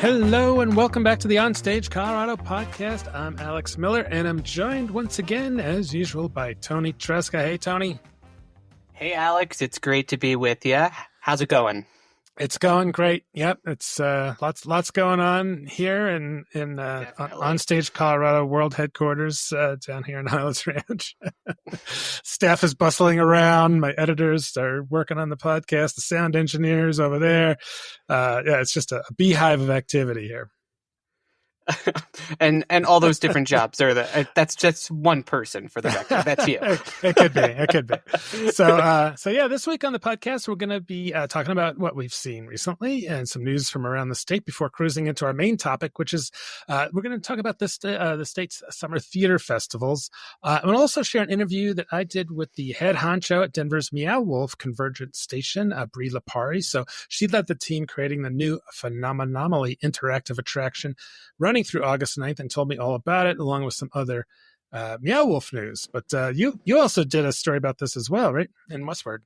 Hello and welcome back to the OnStage Colorado podcast. I'm Alex Miller and I'm joined once again, as usual, by Toni Tresca. Hey, Toni. Hey, Alex. It's great to be with you. How's it going? It's going great. Yep, it's lots going on here in OnStage Colorado World Headquarters down here in Highlands Ranch. Staff is bustling around. My editors are working on the podcast. The sound engineers over there. Yeah, it's just a beehive of activity here. and all those different jobs are that's just one person for the record. That's you. It could be. So yeah, this week on the podcast, we're going to be talking about what we've seen recently and some news from around the state before cruising into our main topic, which is we're going to talk about the state's summer theater festivals. And also share an interview that I did with the head honcho at Denver's Meow Wolf Convergence Station, Brie Lipari. So she led the team creating the new Phenomenomaly interactive attraction running through August 9th and told me all about it, along with some other Meow Wolf news. But you also did a story about this as well, right? In Westward.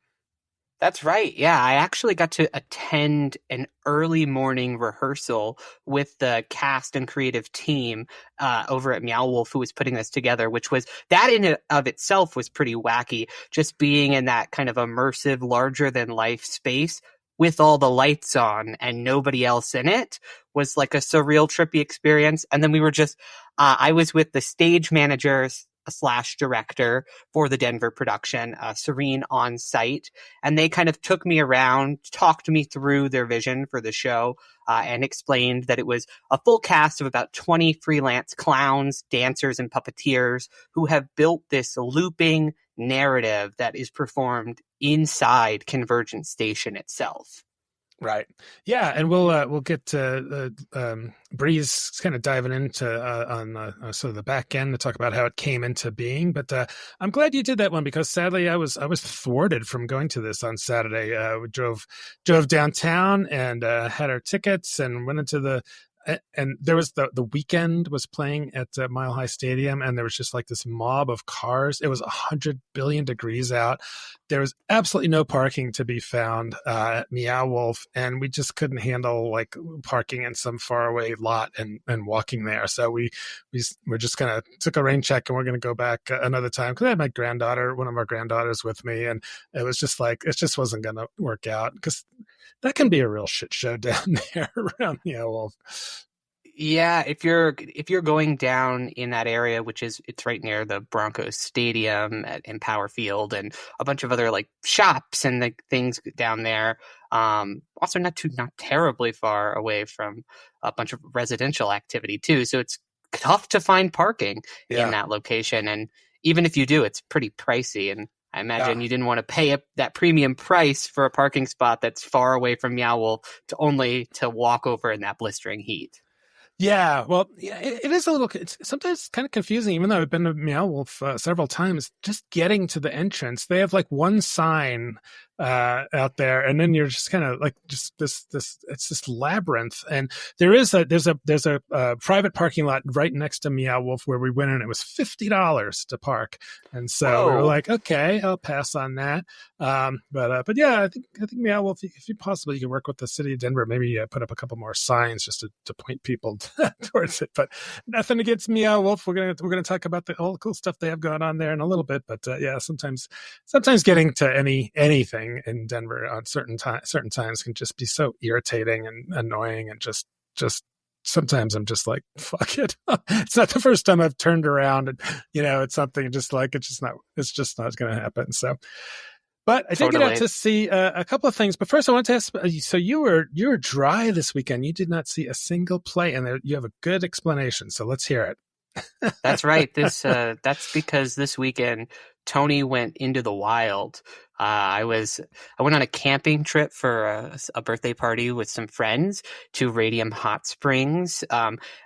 That's right. Yeah, I actually got to attend an early morning rehearsal with the cast and creative team over at Meow Wolf, who was putting this together, which was, that in and of itself was pretty wacky, just being in that kind of immersive, larger-than-life space with all the lights on and nobody else in it was like a surreal, trippy experience. And then we were just, I was with the stage manager / director for the Denver production, Serene, on site. And they kind of took me around, talked me through their vision for the show, and explained that it was a full cast of about 20 freelance clowns, dancers, and puppeteers who have built this looping narrative that is performed inside Convergence Station itself. Right. Yeah, and we'll get to Brie's kind of diving into on sort of the back end to talk about how it came into being. But I'm glad you did that one because sadly I was thwarted from going to this on Saturday. We drove downtown and had our tickets and went into the. And there was the weekend was playing at Mile High Stadium, and there was just like this mob of cars. It was 100 billion degrees out. There was absolutely no parking to be found at Meow Wolf, and we just couldn't handle like parking in some faraway lot and walking there. So we're just gonna took a rain check, and we're gonna go back another time because I had my granddaughter, one of our granddaughters, with me, and it was just like it just wasn't gonna work out because that can be a real shit show down there around Meow Wolf. Yeah, if you're going down in that area, it's right near the Broncos Stadium at Empower Field and a bunch of other like shops and like things down there. Also not terribly far away from a bunch of residential activity too. So it's tough to find parking in that location. And even if you do, it's pretty pricey. And I imagine you didn't want to pay that premium price for a parking spot that's far away from Meow Wolf to walk over in that blistering heat. Yeah, well, it is a little. It's sometimes kind of confusing. Even though I've been to Meow Wolf several times, just getting to the entrance, they have like one sign out there, and then you're just kind of like just this. It's this labyrinth, and there's a private parking lot right next to Meow Wolf where we went, and it was $50 to park, and so we were like, okay, I'll pass on that. But yeah, I think Meow Wolf, if you possibly you can work with the city of Denver, maybe put up a couple more signs just to point people towards it. But nothing against Meow Wolf. We're gonna talk about all the cool stuff they have going on there in a little bit. But yeah, sometimes getting to anything in Denver on certain times can just be so irritating and annoying, and just sometimes I'm just like, fuck it. It's not the first time I've turned around and it's something just like it's just not going to happen. So. But I did get out to see a couple of things. But first, I want to ask: so you were dry this weekend. You did not see a single play, and you have a good explanation. So let's hear it. That's right. That's because this weekend Toni went into the wild. I went on a camping trip for a birthday party with some friends to Radium Hot Springs,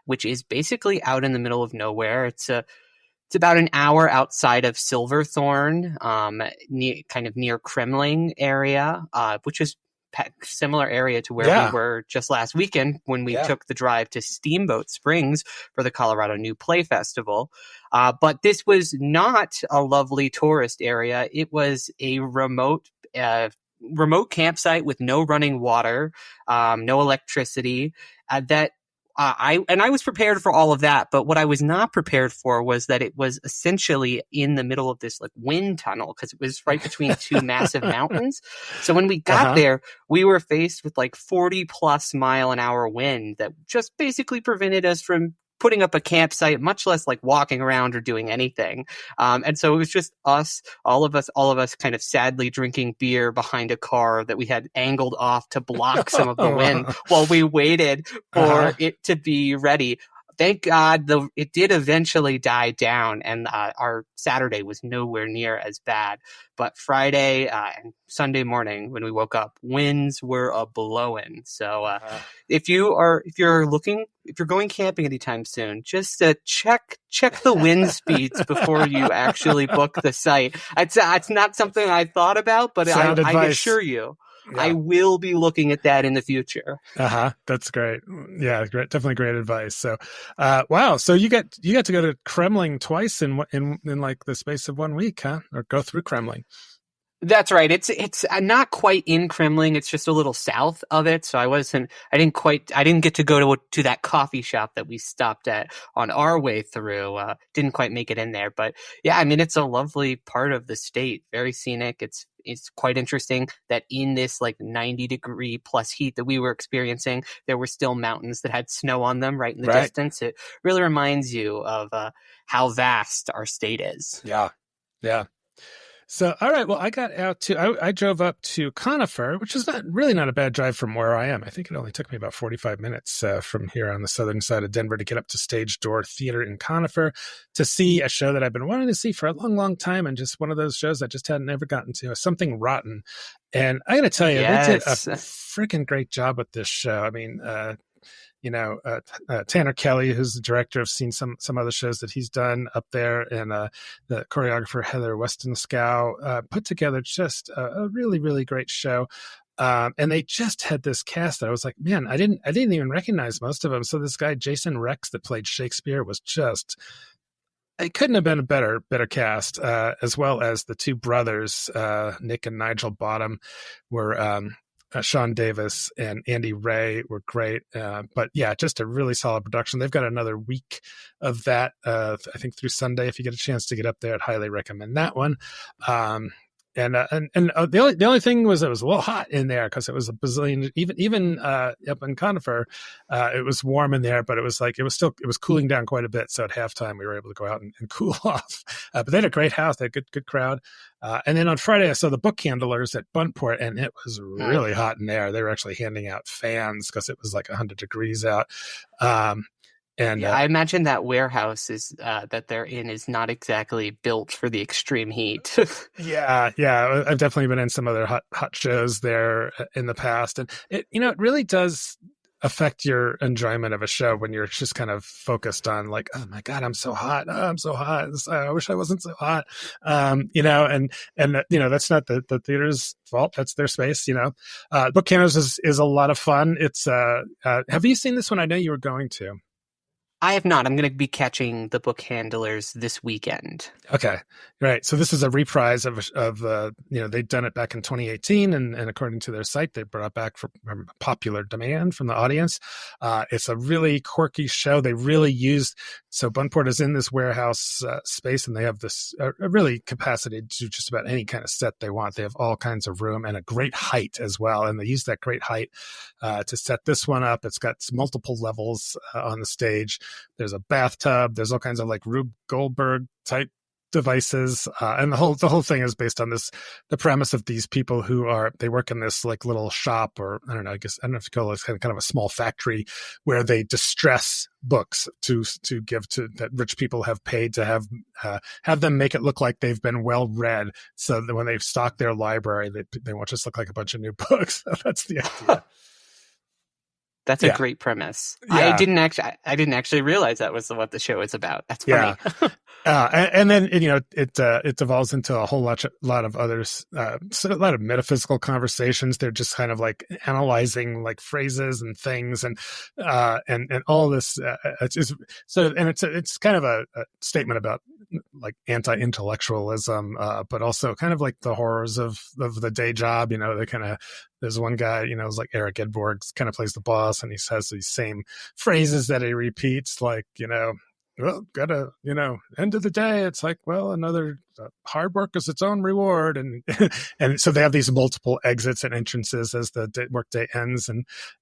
which is basically out in the middle of nowhere. It's about an hour outside of Silverthorne, kind of near Kremling area, which is similar area to where we were just last weekend when we took the drive to Steamboat Springs for the Colorado New Play Festival. But this was not a lovely tourist area. It was a remote remote campsite with no running water, no electricity. I was prepared for all of that, but what I was not prepared for was that it was essentially in the middle of this like wind tunnel because it was right between two massive mountains. So when we got there, we were faced with like 40 plus mile an hour wind that just basically prevented us from putting up a campsite, much less like walking around or doing anything. And so it was just all of us kind of sadly drinking beer behind a car that we had angled off to block some of the wind while we waited for it to be ready. Thank God it did eventually die down, and our Saturday was nowhere near as bad. But Friday and Sunday morning when we woke up, winds were a-blowing. So if you're going camping anytime soon, just check the wind speeds before you actually book the site. It's not something I thought about, but I assure you, yeah. I will be looking at that in the future. That's great. Yeah, great. Definitely great advice. So, wow. So you got to go to Kremling twice in like the space of 1 week, huh? Or go through Kremling. That's right. It's not quite in Kremling. It's just a little south of it. So I didn't get to go to that coffee shop that we stopped at on our way through. Didn't quite make it in there, but yeah, I mean, it's a lovely part of the state. Very scenic. It's quite interesting that in this like 90-degree plus heat that we were experiencing, there were still mountains that had snow on them right in the distance. It really reminds you of how vast our state is. Yeah. Yeah. So, all right. Well, I drove up to Conifer, which is not a bad drive from where I am. I think it only took me about 45 minutes from here on the southern side of Denver to get up to Stage Door Theater in Conifer to see a show that I've been wanting to see for a long, long time. And just one of those shows I just hadn't ever gotten to, Something Rotten. And I got to tell you, they did a freaking great job with this show. I mean, Tanner Kelly, who's the director, I've seen some other shows that he's done up there, and the choreographer Heather Westenskow put together just a really, really great show. And they just had this cast that I was like, man, I didn't even recognize most of them. So this guy Jason Rex that played Shakespeare was just, it couldn't have been a better cast, as well as the two brothers, Nick and Nigel Bottom, were Sean Davis and Andy Ray were great. But yeah, just a really solid production. They've got another week of that, I think through Sunday. If you get a chance to get up there, I'd highly recommend that one. And the only thing was it was a little hot in there because it was a bazillion, even up in Conifer, it was warm in there, but it was cooling down quite a bit. So at halftime we were able to go out and cool off. But they had a great house, they had a good crowd. And then on Friday I saw the Book Handlers at Buntport, and it was really hot in there. They were actually handing out fans because it was like 100 degrees out. And I imagine that warehouse that they're in is not exactly built for the extreme heat. Yeah. I've definitely been in some other hot shows there in the past, and it really does affect your enjoyment of a show when you're just kind of focused on like, oh my God, I'm so hot. Oh, I'm so hot. I wish I wasn't so hot. And that's not the theater's fault. That's their space. Book Handlers is a lot of fun. It's have you seen this one? I know you were going to. I have not. I'm going to be catching the Book Handlers this weekend. Okay. Right. So this is a reprise of they'd done it back in 2018, and according to their site, they brought it back from popular demand from the audience. It's a really quirky show. They really used, so Buntport is in this warehouse space, and they have this really capacity to do just about any kind of set they want. They have all kinds of room and a great height as well. And they use that great height to set this one up. It's got multiple levels on the stage. There's a bathtub. There's all kinds of like Rube Goldberg type devices, and the whole thing is based on the premise of these people they work in this like little shop, or I don't know if you call it kind of a small factory where they distress books to give to that rich people have paid to have them make it look like they've been well read, so that when they stock their library, they won't just look like a bunch of new books. That's the idea. That's a great premise. Yeah. I didn't actually realize that was what the show is about. That's funny. Yeah. And then it evolves into a whole lot of others, so a lot of metaphysical conversations. They're just kind of like analyzing like phrases and things, and all this. It's kind of a statement about like anti-intellectualism, but also kind of like the horrors of the day job. They kind of, there's one guy, it's like Eric Edborg kind of plays the boss, and he says these same phrases that he repeats, like, well, gotta, end of the day, it's like, well, another hard work is its own reward. And, and so they have these multiple exits and entrances as the workday ends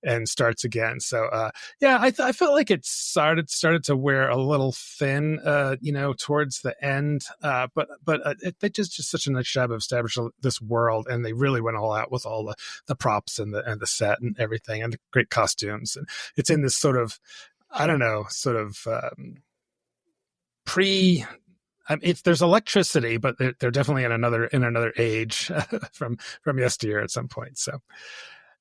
and starts again. So, yeah, I felt like it started to wear a little thin, towards the end. But they just such a nice job of establishing this world, and they really went all out with all the props and the set and everything, and the great costumes. And it's in this sort of, I don't know, sort of, there's electricity, but they're definitely in another age from yesteryear at some point. So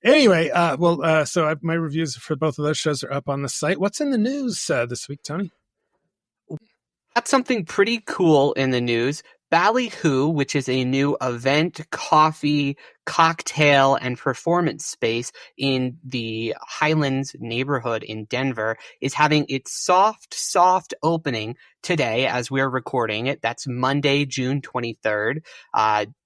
anyway, my reviews for both of those shows are up on the site. What's in the news this week, Tony? That's something pretty cool in the news. Ballyhoo, which is a new event, coffee, cocktail, and performance space in the Highlands neighborhood in Denver, is having its soft opening today as we're recording it. That's Monday, June 23rd.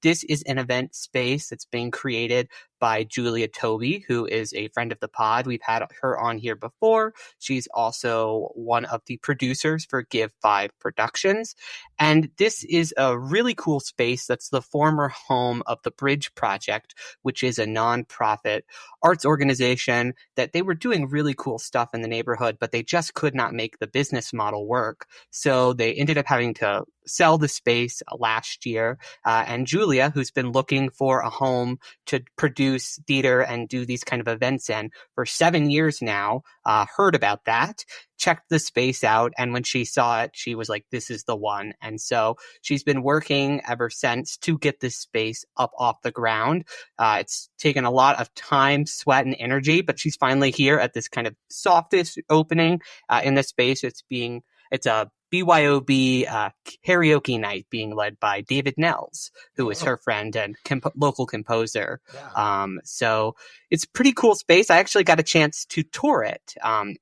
This is an event space that's being created by Julia Toby, who is a friend of the pod. We've had her on here before. She's also one of the producers for Give 5 Productions. And this is a really cool space that's the former home of the Bridge Project, which is a nonprofit arts organization that they were doing really cool stuff in the neighborhood, but they just could not make the business model work. So they ended up having to sell the space last year. And Julia, who's been looking for a home to produce theater and do these kind of events in for 7 years now, heard about that, checked the space out, and when she saw it, she was like, this is the one. And so she's been working ever since to get this space up off the ground. It's taken a lot of time, sweat, and energy, but she's finally here at this kind of softest opening in the space. It's a BYOB karaoke night being led by David Nels, who is her friend and local composer. Yeah. So it's a pretty cool space. I actually got a chance to tour it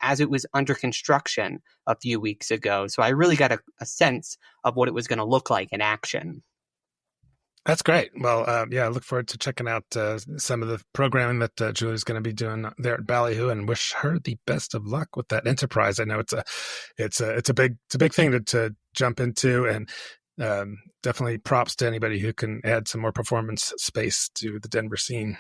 as it was under construction a few weeks ago. So I really got a sense of what it was going to look like in action. That's great. Well, I look forward to checking out some of the programming that Julie's going to be doing there at Ballyhoo, and wish her the best of luck with that enterprise. I know it's a big thing to jump into, and definitely props to anybody who can add some more performance space to the Denver scene.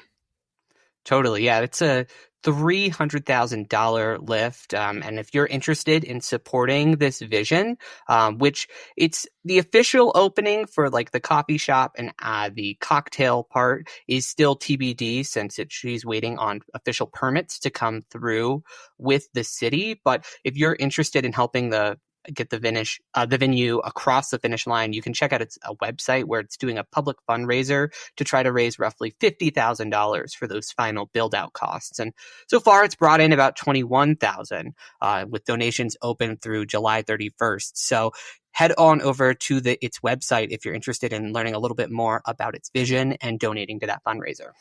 Totally. Yeah, it's a $300,000 lift. And if you're interested in supporting this vision, which it's the official opening for like the coffee shop and the cocktail part is still TBD, since she's waiting on official permits to come through with the city. But if you're interested in helping get the venue across the finish line, you can check out a website where it's doing a public fundraiser to try to raise roughly $50,000 for those final build out costs. And so far it's brought in about $21,000 with donations open through July 31st. So head on over to its website if you're interested in learning a little bit more about its vision and donating to that fundraiser.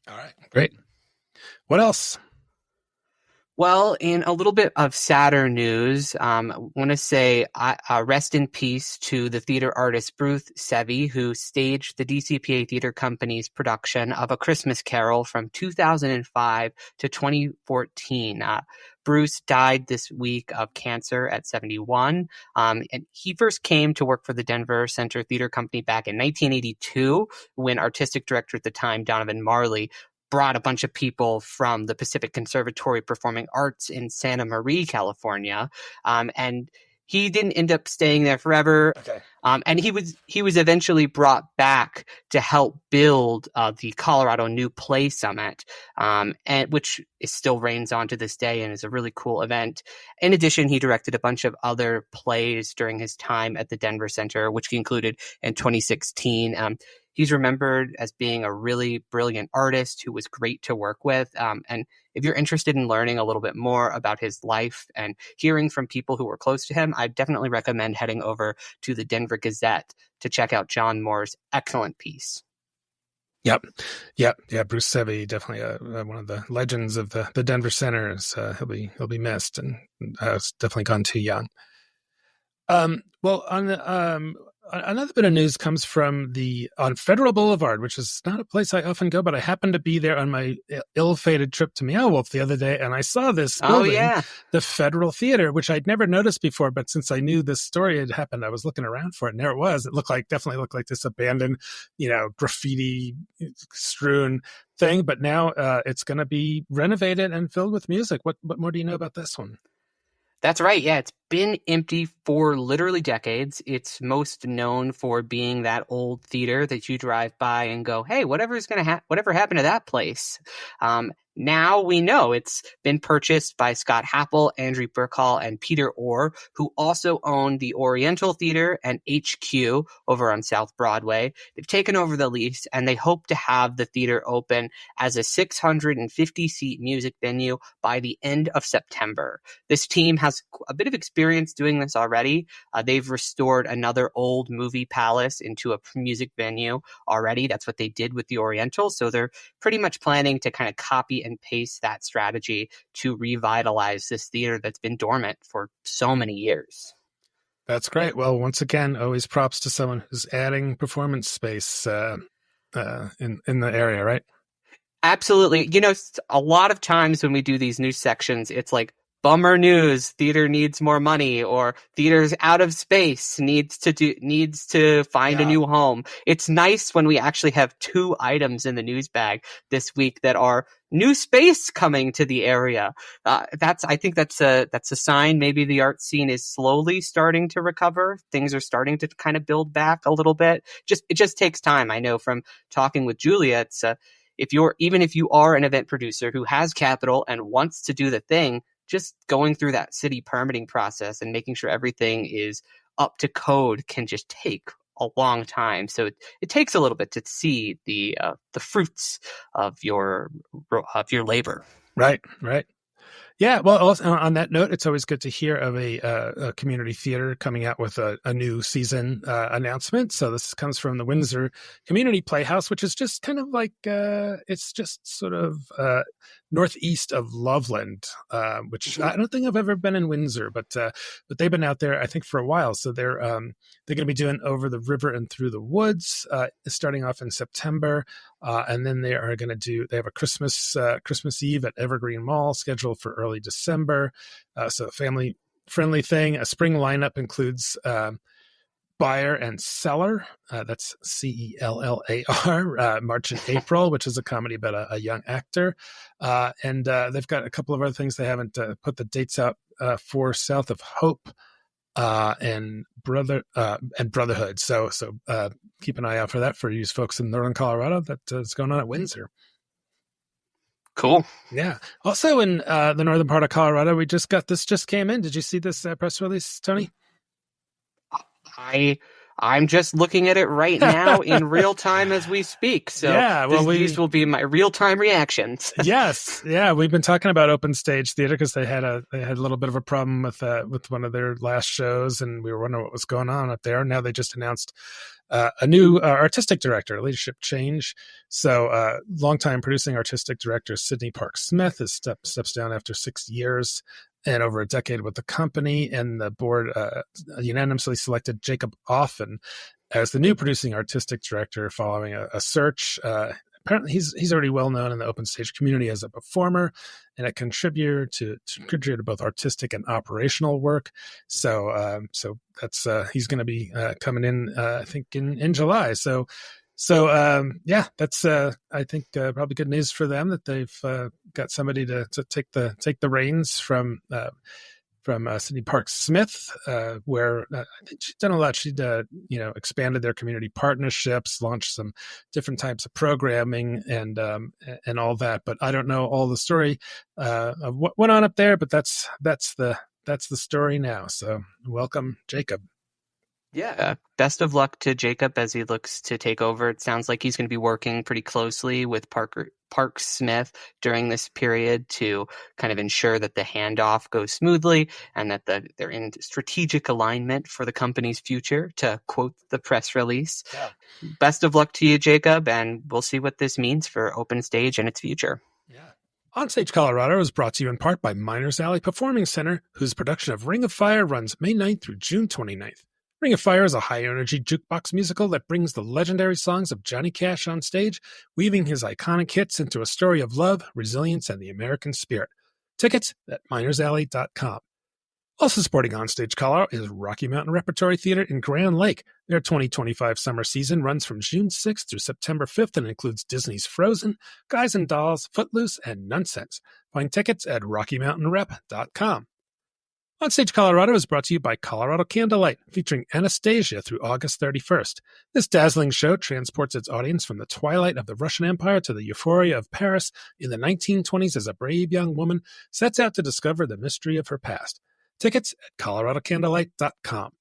All right, great. What else? Well, in a little bit of sadder news, I want to say rest in peace to the theater artist Bruce Sevi, who staged the DCPA Theater Company's production of A Christmas Carol from 2005 to 2014. Bruce died this week of cancer at 71. And he first came to work for the Denver Center Theater Company back in 1982, when artistic director at the time, Donovan Marley, brought a bunch of people from the Pacific Conservatory Performing Arts in Santa Maria, California. And he didn't end up staying there forever. Okay. And he was eventually brought back to help build the Colorado New Play Summit, and which still reigns on to this day and is a really cool event. In addition, he directed a bunch of other plays during his time at the Denver Center, which he included in 2016. He's remembered as being a really brilliant artist who was great to work with. And if you're interested in learning a little bit more about his life and hearing from people who were close to him, I definitely recommend heading over to the Denver Gazette to check out John Moore's excellent piece. Yep. Bruce Sevi, definitely one of the legends of the Denver Centers. He'll be missed, and has definitely gone too young. Well, on the another bit of news comes from the on Federal Boulevard, which is not a place I often go, but I happened to be there on my ill-fated trip to Meow Wolf the other day, and I saw this Oh building, yeah. the Federal Theater, which I'd never noticed before. But since I knew this story had happened, I was looking around for it, and there it was. It definitely looked like this abandoned, graffiti strewn thing. But now it's going to be renovated and filled with music. What more do you know about this one? That's right. Yeah, it's been empty for literally decades. It's most known for being that old theater that you drive by and go, "Hey, whatever happened to that place?" Now we know it's been purchased by Scott Happel, Andrew Burkhall, and Peter Orr, who also own the Oriental Theater and HQ over on South Broadway. They've taken over the lease, and they hope to have the theater open as a 650-seat music venue by the end of September. This team has a bit of experience doing this already. They've restored another old movie palace into a music venue already. That's what they did with the Oriental. So they're pretty much planning to kind of copy and paste that strategy to revitalize this theater that's been dormant for so many years. That's great. Well, once again, always props to someone who's adding performance space in the area, right? Absolutely. A lot of times when we do these news sections, it's like, bummer news, theater needs more money, or theater's out of space, needs to find a new home. It's nice when we actually have two items in the news bag this week that are new space coming to the area. I think that's a sign. Maybe the art scene is slowly starting to recover. Things are starting to kind of build back a little bit. It just takes time. I know from talking with Julia, it's if you are an event producer who has capital and wants to do the thing, just going through that city permitting process and making sure everything is up to code can just take a long time. So it takes a little bit to see the fruits of your labor. Right. Yeah, well, also, on that note, it's always good to hear of a community theater coming out with a new season announcement. So this comes from the Windsor Community Playhouse, which is just kind of like it's just sort of northeast of Loveland, which I don't think I've ever been in Windsor, but they've been out there, I think, for a while. So they're going to be doing Over the River and Through the Woods, starting off in September. And then they have a Christmas Eve at Evergreen Mall scheduled for early December. So a family friendly thing. A spring lineup includes Buyer and Cellar. That's Cellar, March and April, which is a comedy about a young actor. And they've got a couple of other things they haven't put the dates out for, South of Hope and Brotherhood. So keep an eye out for that for you folks in Northern Colorado. That is going on at Windsor. Cool. Yeah. Also in the northern part of Colorado, just came in. Did you see this press release, Tony? I'm just looking at it right now in real time as we speak. So yeah, these will be my real time reactions. Yes, yeah, we've been talking about OnStage Theater because they had a little bit of a problem with one of their last shows, and we were wondering what was going on up there. Now they just announced a new artistic director, leadership change. So longtime producing artistic director Sydney Park-Smith has steps down after 6 years and over a decade with the company, and the board unanimously selected Jacob Offen as the new producing artistic director following a search. Apparently, he's already well known in the OnStage community as a performer and a contributor to both artistic and operational work. So that's he's going to be coming in, I think, in July. So yeah, that's I think probably good news for them that they've got somebody to take the reins from Sydney Park-Smith, where I think she's done a lot. She'd expanded their community partnerships, launched some different types of programming, and all that. But I don't know all the story of what went on up there. But that's the story now. So welcome, Jacob. Yeah. Best of luck to Jacob as he looks to take over. It sounds like he's going to be working pretty closely with Park-Smith during this period to kind of ensure that the handoff goes smoothly and that they're in strategic alignment for the company's future, to quote the press release. Yeah. Best of luck to you, Jacob, and we'll see what this means for OnStage and its future. Yeah. OnStage Colorado is brought to you in part by Miners Alley Performing Center, whose production of Ring of Fire runs May 9th through June 29th. Ring of Fire is a high-energy jukebox musical that brings the legendary songs of Johnny Cash on stage, weaving his iconic hits into a story of love, resilience, and the American spirit. Tickets at minersalley.com. Also supporting OnStage Colorado is Rocky Mountain Repertory Theater in Grand Lake. Their 2025 summer season runs from June 6th through September 5th and includes Disney's Frozen, Guys and Dolls, Footloose, and Nonsense. Find tickets at rockymountainrep.com. OnStage Colorado is brought to you by Colorado Candlelight, featuring Anastasia through August 31st. This dazzling show transports its audience from the twilight of the Russian Empire to the euphoria of Paris in the 1920s as a brave young woman sets out to discover the mystery of her past. Tickets at coloradocandlelight.com.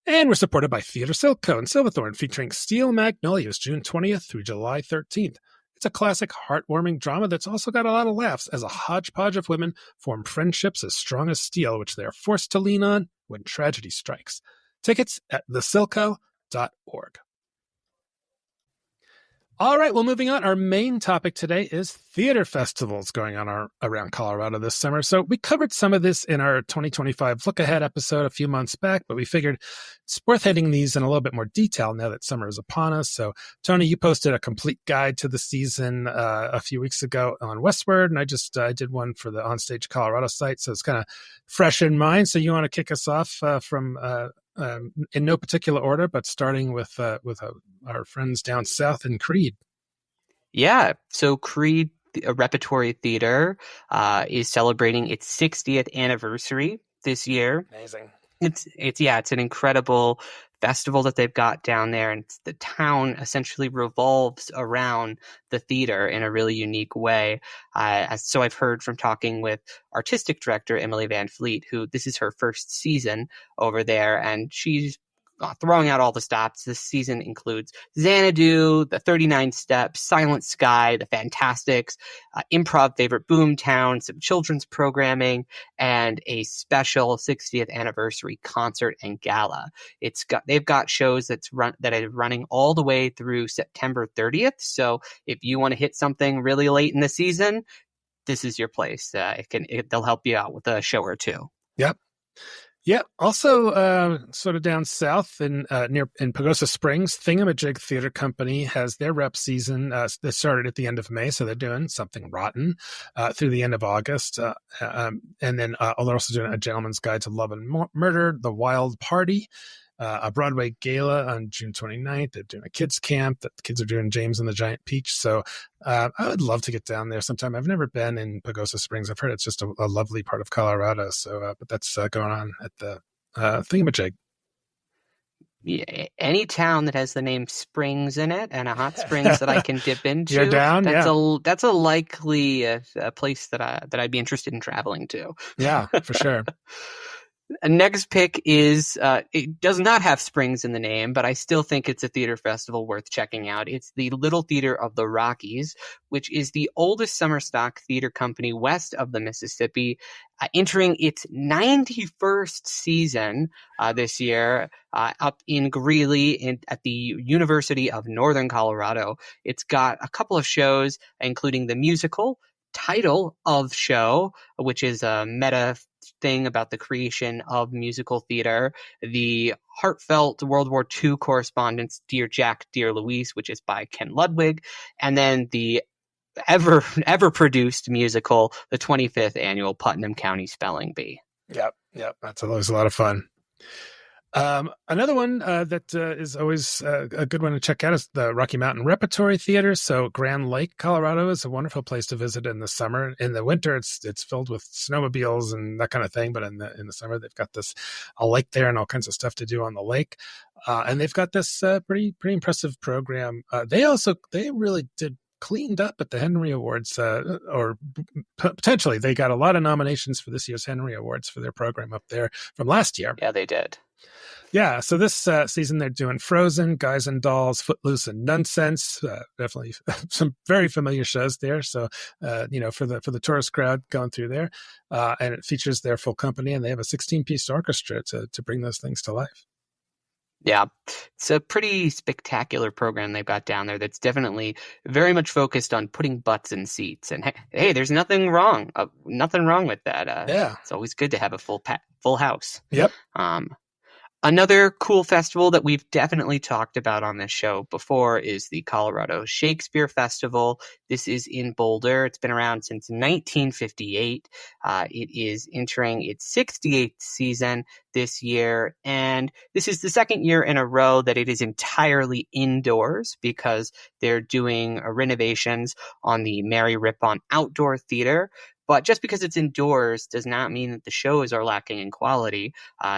And we're supported by Theater Silco in Silverthorne, featuring Steel Magnolias June 20th through July 13th. It's a classic, heartwarming drama that's also got a lot of laughs as a hodgepodge of women form friendships as strong as steel, which they are forced to lean on when tragedy strikes. Tickets at thesilco.org. All right, well, moving on. Our main topic today is theater festivals going on around Colorado this summer. So we covered some of this in our 2025 Look Ahead episode a few months back, but we figured it's worth hitting these in a little bit more detail now that summer is upon us. So, Toni, you posted a complete guide to the season a few weeks ago on Westward, and I did one for the OnStage Colorado site, so it's kind of fresh in mind. So you want to kick us off from in no particular order, but starting with our friends down south in Creed. Yeah, so Creed Repertory Theater is celebrating its 60th anniversary this year. Amazing. It's an incredible festival that they've got down there, and the town essentially revolves around the theater in a really unique way. So I've heard from talking with artistic director Emily Van Fleet, who this is her first season over there, and she's throwing out all the stops. This season includes Xanadu, the 39 Steps, Silent Sky, the Fantastics, improv favorite Boomtown, some children's programming, and a special 60th anniversary concert and gala. They've got shows that are running all the way through September 30th. So if you want to hit something really late in the season, this is your place. They'll help you out with a show or two. Yep. Yeah. Also, sort of down south in Pagosa Springs, Thingamajig Theater Company has their rep season that started at the end of May, so they're doing Something Rotten through the end of August, and then they're also doing A Gentleman's Guide to Love and Murder, The Wild Party, a Broadway gala on June 29th. They're doing a kids camp that the kids are doing James and the Giant Peach. So I would love to get down there sometime. I've never been in Pagosa Springs. I've heard it's just a lovely part of Colorado. So, but that's going on at the Thingamajig. Yeah, any town that has the name Springs in it and a hot springs that I can dip into, you're down. That's a likely a place that I'd be interested in traveling to. Yeah, for sure. Next pick is, it does not have springs in the name, but I still think it's a theater festival worth checking out. It's the Little Theater of the Rockies, which is the oldest summer stock theater company west of the Mississippi, entering its 91st season this year up in Greeley at the University of Northern Colorado. It's got a couple of shows, including the musical Title of Show, which is a meta thing about the creation of musical theater, the heartfelt World War II correspondence Dear Jack, Dear Louise, which is by Ken Ludwig, and then the ever produced musical, the 25th annual Putnam County Spelling Bee. Yep. That's always a lot of fun. Another one that is always a good one to check out is the Rocky Mountain Repertory Theater. So Grand Lake, Colorado is a wonderful place to visit in the summer. In the winter, it's filled with snowmobiles and that kind of thing. But in the summer, they've got a lake there and all kinds of stuff to do on the lake. And they've got this pretty impressive program. They really did cleaned up at the Henry Awards, or potentially they got a lot of nominations for this year's Henry Awards for their program up there from last year. Yeah, they did. Yeah, so this season they're doing Frozen, Guys and Dolls, Footloose, and Nonsense. Definitely some very familiar shows there. So, for the tourist crowd going through there, and it features their full company, and they have a 16-piece orchestra to bring those things to life. Yeah, it's a pretty spectacular program they've got down there that's definitely very much focused on putting butts in seats. And hey, there's nothing wrong with that. Yeah. It's always good to have a full house. Yep. Um, Another cool festival that we've definitely talked about on this show before is the Colorado Shakespeare Festival. This is in Boulder. It's been around since 1958. It is entering its 68th season this year, and this is the second year in a row that it is entirely indoors because they're doing renovations on the Mary Rippon Outdoor Theater. But just because it's indoors does not mean that the shows are lacking in quality.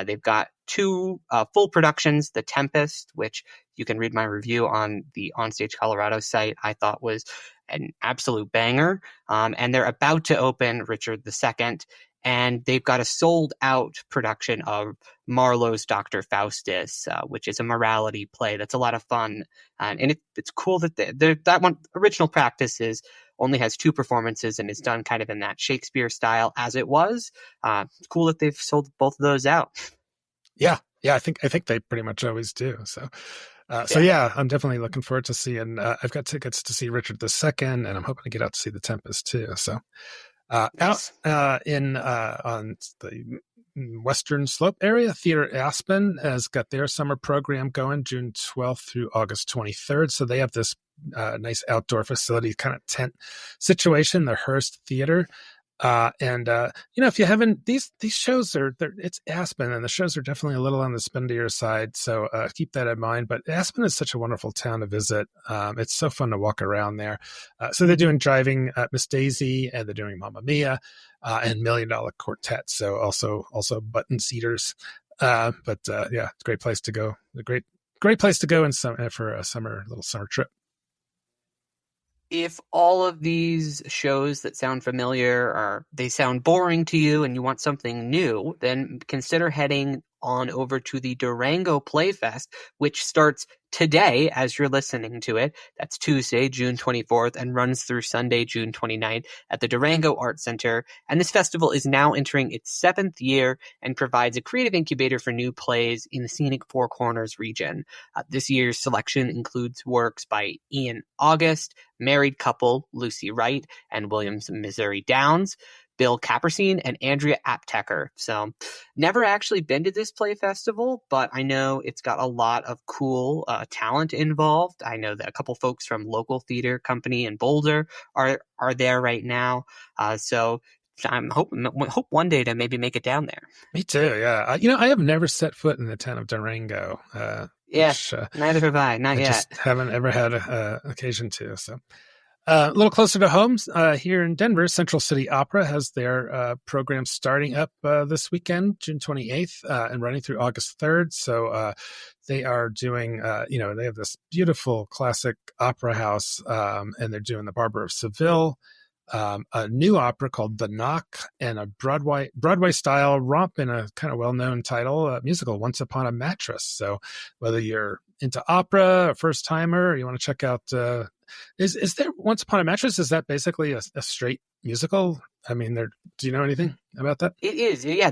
They've got two full productions, The Tempest, which you can read my review on the OnStage Colorado site, I thought was an absolute banger. And they're about to open Richard II, and they've got a sold out production of Marlowe's Dr. Faustus, which is a morality play that's a lot of fun. And it's cool that that one original practice only has two performances and is done kind of in that Shakespeare style as it was. It's cool that they've sold both of those out. Yeah. Yeah. I think they pretty much always do. So yeah, I'm definitely looking forward to seeing, I've got tickets to see Richard II, and I'm hoping to get out to see The Tempest too. So, Nice. out on the Western Slope area, Theater Aspen has got their summer program going June 12th through August 23rd. So they have this nice outdoor facility kind of tent situation, the Hearst Theater. If you haven't, these shows it's Aspen, and the shows are definitely a little on the spendier side. So keep that in mind. But Aspen is such a wonderful town to visit. It's so fun to walk around there. So they're doing Driving Miss Daisy, and they're doing Mamma Mia, and $1 Million Quartet. So also Button Seaters. Yeah, it's a great place to go. A great place to go for a little summer trip. If all of these shows that sound familiar they sound boring to you and you want something new, then consider heading on over to the Durango Playfest, which starts today as you're listening to it. That's Tuesday, June 24th, and runs through Sunday, June 29th at the Durango Art Center. And this festival is now entering its 7th year and provides a creative incubator for new plays in the scenic Four Corners region. This year's selection includes works by Ian August, married couple Lucy Wright and Williams Missouri Downs, Bill Capersine, and Andrea Apteker. So never actually been to this play festival, but I know it's got a lot of cool talent involved. I know that a couple folks from local theater company in Boulder are there right now. So I'm hope one day to maybe make it down there. Me too. Yeah. I have never set foot in the town of Durango. Neither have I. Not I yet. Just haven't ever had occasion to. So a little closer to home, here in Denver, Central City Opera has their program starting up this weekend, June 28th, and running through August 3rd. So they are doing, they have this beautiful classic opera house, and they're doing the Barber of Seville, a new opera called The Knock, and a Broadway style romp in a kind of well-known title, musical, Once Upon a Mattress. So whether you're into opera, a first timer, or you want to check out, is there Once Upon a Mattress? Is that basically a straight musical? I mean, do you know anything about that? It is. Yeah.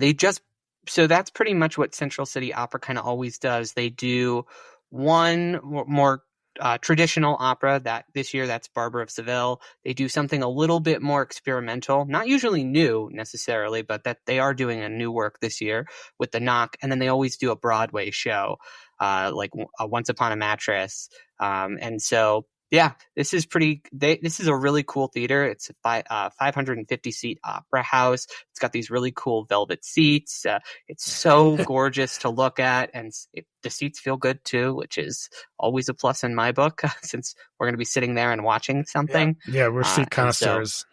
So that's pretty much what Central City Opera kind of always does. They do one more traditional opera that this year, that's Barber of Seville. They do something a little bit more experimental, not usually new necessarily, but that they are doing a new work this year with The Knock. And then they always do a Broadway show, like Once Upon a Mattress. And so, yeah, this is a really cool theater. It's a 550 seat opera house. It's got these really cool velvet seats. It's so gorgeous to look at, and the seats feel good too, which is always a plus in my book, since we're going to be sitting there and watching something. Yeah, we're seat connoisseurs.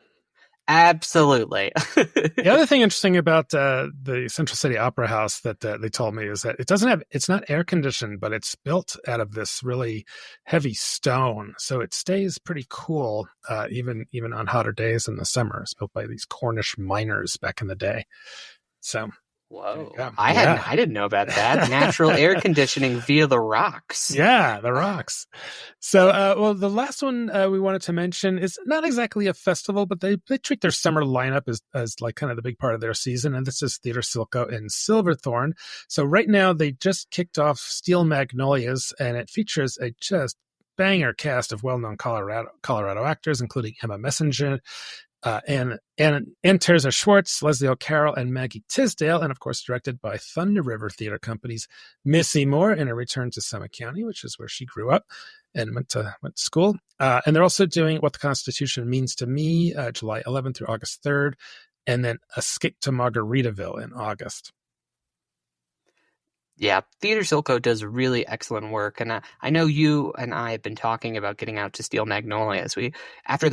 Absolutely. The other thing interesting about the Central City Opera House that they told me is that it's not air conditioned, but it's built out of this really heavy stone, so it stays pretty cool even on hotter days in the summer. It's built by these Cornish miners back in the day. So There you Whoa. go. Yeah. I didn't know about that. Natural air conditioning via the rocks. Yeah, the rocks. So, well, the last one we wanted to mention is not exactly a festival, but they treat their summer lineup as like kind of the big part of their season, and this is Theater Silco in Silverthorne. So right now they just kicked off Steel Magnolias, and it features a just banger cast of well-known Colorado actors, including Emma Messenger, and Teresa Schwartz, Leslie O'Carroll, and Maggie Tisdale, and of course directed by Thunder River Theater Company's Missy Moore in a return to Summit County, which is where she grew up and went to school. And they're also doing What the Constitution Means to Me, July 11th through August 3rd, and then Escape to Margaritaville in August. Yeah, Theater Silco does really excellent work, and I know you and I have been talking about getting out to Steel Magnolias. After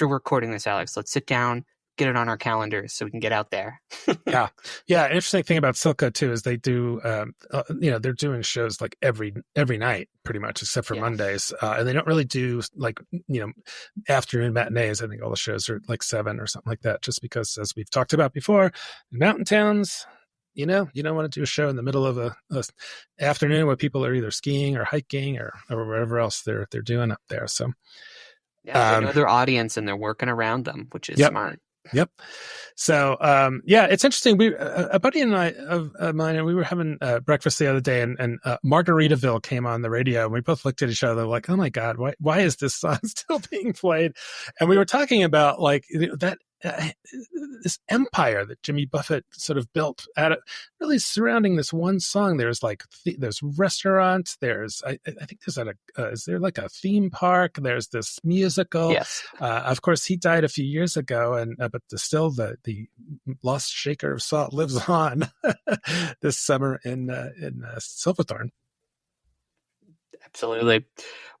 we're recording this, Alex, let's sit down, get it on our calendars so we can get out there. Yeah. Interesting thing about Silco too is they do, they're doing shows like every night pretty much, except for Mondays, and they don't really do like afternoon matinees. I think all the shows are like 7 or something like that, just because, as we've talked about before, in mountain towns, you don't want to do a show in the middle of a afternoon where people are either skiing or hiking or whatever else they're doing up there. So they know their audience and they're working around them, which is smart. Yep. So, it's interesting. A buddy and I of mine, and we were having breakfast the other day, and Margaritaville came on the radio, and we both looked at each other like, "Oh my God, why is this song still being played?" And we were talking about like that. This empire that Jimmy Buffett sort of built out of really surrounding this one song. There's like there's restaurants. There's I think there's is there like a theme park? There's this musical. Yes. Of course, he died a few years ago, and but still the lost shaker of salt lives on this summer in Silverthorne. Absolutely.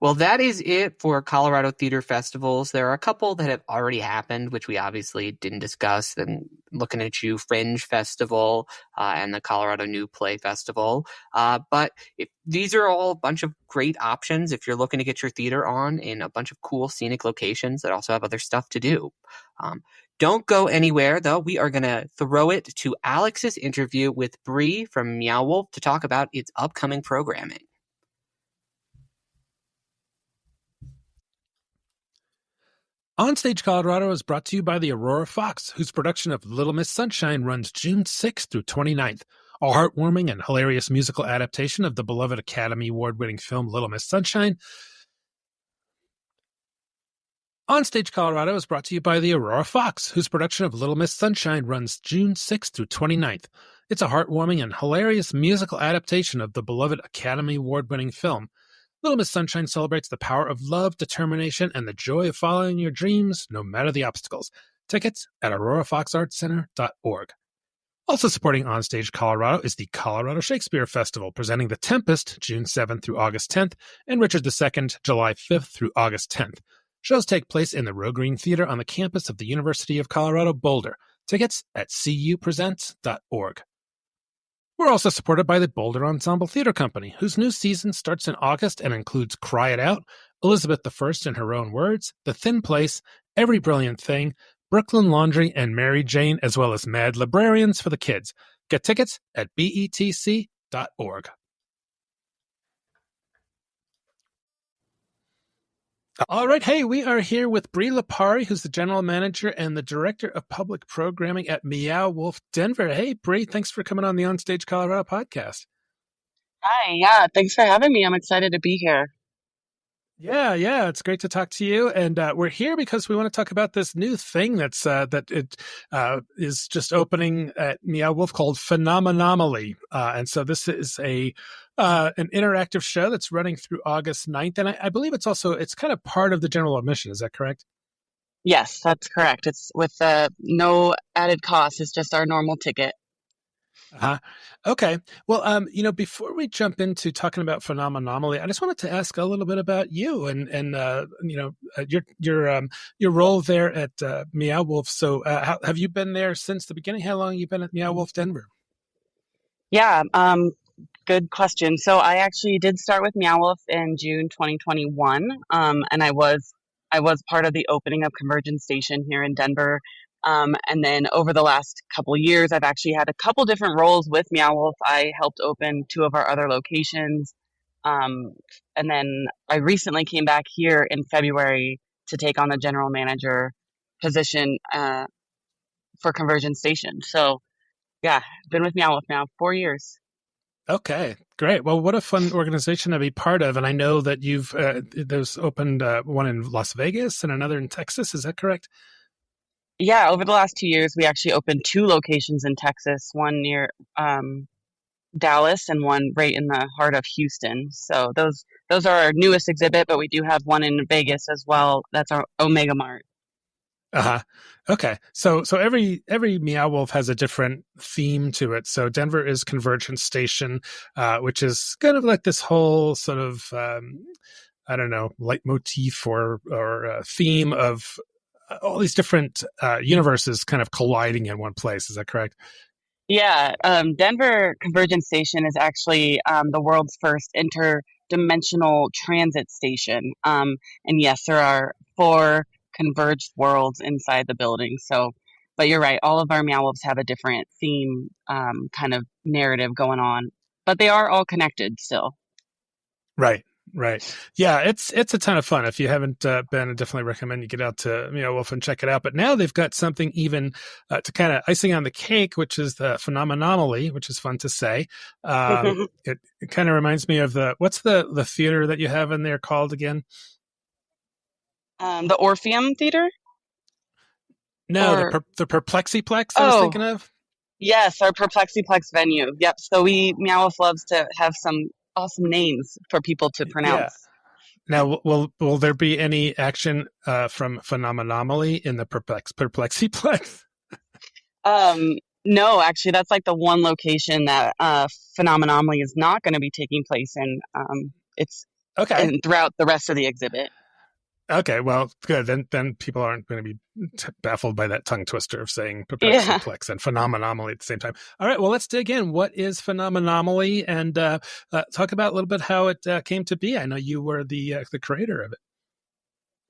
Well, that is it for Colorado Theater Festivals. There are a couple that have already happened, which we obviously didn't discuss. And looking at you, Fringe Festival and the Colorado New Play Festival. But these are all a bunch of great options if you're looking to get your theater on in a bunch of cool scenic locations that also have other stuff to do. Don't go anywhere, though. We are going to throw it to Alex's interview with Brie from Meow Wolf to talk about its upcoming programming. OnStage Colorado is brought to you by the Aurora Fox, whose production of Little Miss Sunshine runs June 6th through 29th, a heartwarming and hilarious musical adaptation of the beloved Academy Award-winning film Little Miss Sunshine. OnStage Colorado is brought to you by the Aurora Fox, whose production of Little Miss Sunshine runs June 6th through 29th. It's a heartwarming and hilarious musical adaptation of the beloved Academy Award-winning film. Little Miss Sunshine celebrates the power of love, determination, and the joy of following your dreams, no matter the obstacles. Tickets at aurorafoxartcenter.org. Also supporting OnStage Colorado is the Colorado Shakespeare Festival, presenting The Tempest, June 7th through August 10th, and Richard II, July 5th through August 10th. Shows take place in the Roe Green Theater on the campus of the University of Colorado Boulder. Tickets at cupresents.org. We're also supported by the Boulder Ensemble Theater Company, whose new season starts in August and includes Cry It Out, Elizabeth I in Her Own Words, The Thin Place, Every Brilliant Thing, Brooklyn Laundry, and Mary Jane, as well as Mad Librarians for the kids. Get tickets at betc.org. All right. Hey, we are here with Brie Lipari, who's the general manager and the director of public programming at Meow Wolf Denver. Hey, Brie, thanks for coming on the OnStage Colorado podcast. Hi, yeah, thanks for having me. I'm excited to be here. Yeah, it's great to talk to you. And we're here because we want to talk about this new thing that is just opening at Meow Wolf called Phenomenomaly. And so this is an interactive show that's running through August 9th. And I believe it's kind of part of the general admission. Is that correct? Yes, that's correct. It's with no added cost. It's just our normal ticket. Okay. Well, before we jump into talking about Phenomenomally, I just wanted to ask a little bit about you and your role there at Meow Wolf. So, have you been there since the beginning? How long have you been at Meow Wolf Denver? Yeah, good question. So I actually did start with Meow Wolf in June 2021, and I was part of the opening of Convergence Station here in Denver And then over the last couple years, I've actually had a couple different roles with Meow Wolf. I helped open two of our other locations. Um, and then I recently came back here in February to take on the general manager position for Conversion Station. So yeah, been with Meow Wolf now 4 years. Okay, great. Well, what a fun organization to be part of. And I know that you've there's opened one in Las Vegas and another in Texas. Is that correct? Yeah, over the last 2 years, we actually opened two locations in Texas, one near Dallas and one right in the heart of Houston. So those are our newest exhibit, but we do have one in Vegas as well. That's our Omega Mart. Uh-huh. Okay. So every Meow Wolf has a different theme to it. So Denver is Convergence Station, which is kind of like this whole sort of I don't know, leitmotif or theme of all these different universes kind of colliding in one place. Is that correct? Yeah, Denver Convergence Station is actually the world's first interdimensional transit station. And yes, there are four converged worlds inside the building. So, but you're right, all of our Meow Wolves have a different theme, kind of narrative going on, but they are all connected still. Right. Right. Yeah, it's a ton of fun. If you haven't been, I definitely recommend you get out to Meow Wolf and check it out. But now they've got something even to kind of icing on the cake, which is the Phenomenomally, which is fun to say. It kind of reminds me of what's the theater that you have in there called again? The Orpheum Theater? No, Or, the Perplexiplex I was oh, thinking of. yes, our Perplexiplex venue. Yep. So Meow Wolf loves to have some awesome names for people to Yeah. pronounce. Now, will there be any action from Phenomenomally in the Perplexiplex? No, actually, that's like the one location that Phenomenally is not going to be taking place in. It's Okay. and throughout the rest of the exhibit. Okay, well, good. Then people aren't going to be baffled by that tongue twister of saying Yeah. perplexiplex and phenomenomally at the same time. All right, well, let's dig in. What is phenomenomally, and talk about a little bit how it came to be. I know you were the creator of it.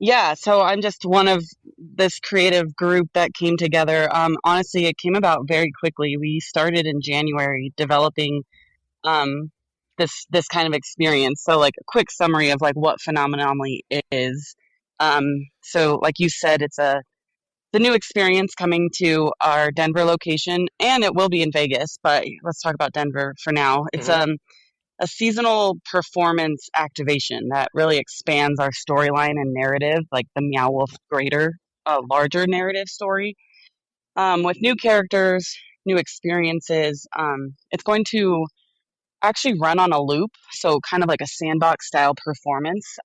Yeah, so I'm just one of this creative group that came together. Honestly, it came about very quickly. We started in January developing um, this kind of experience. So, like a quick summary of like what Phenomenally is. So, like you said, it's the new experience coming to our Denver location, and it will be in Vegas. But let's talk about Denver for now. It's Mhm. a seasonal performance activation that really expands our storyline and narrative, like the Meow Wolf larger narrative story, with new characters, new experiences. It's going to actually run on a loop, so kind of like a sandbox style performance.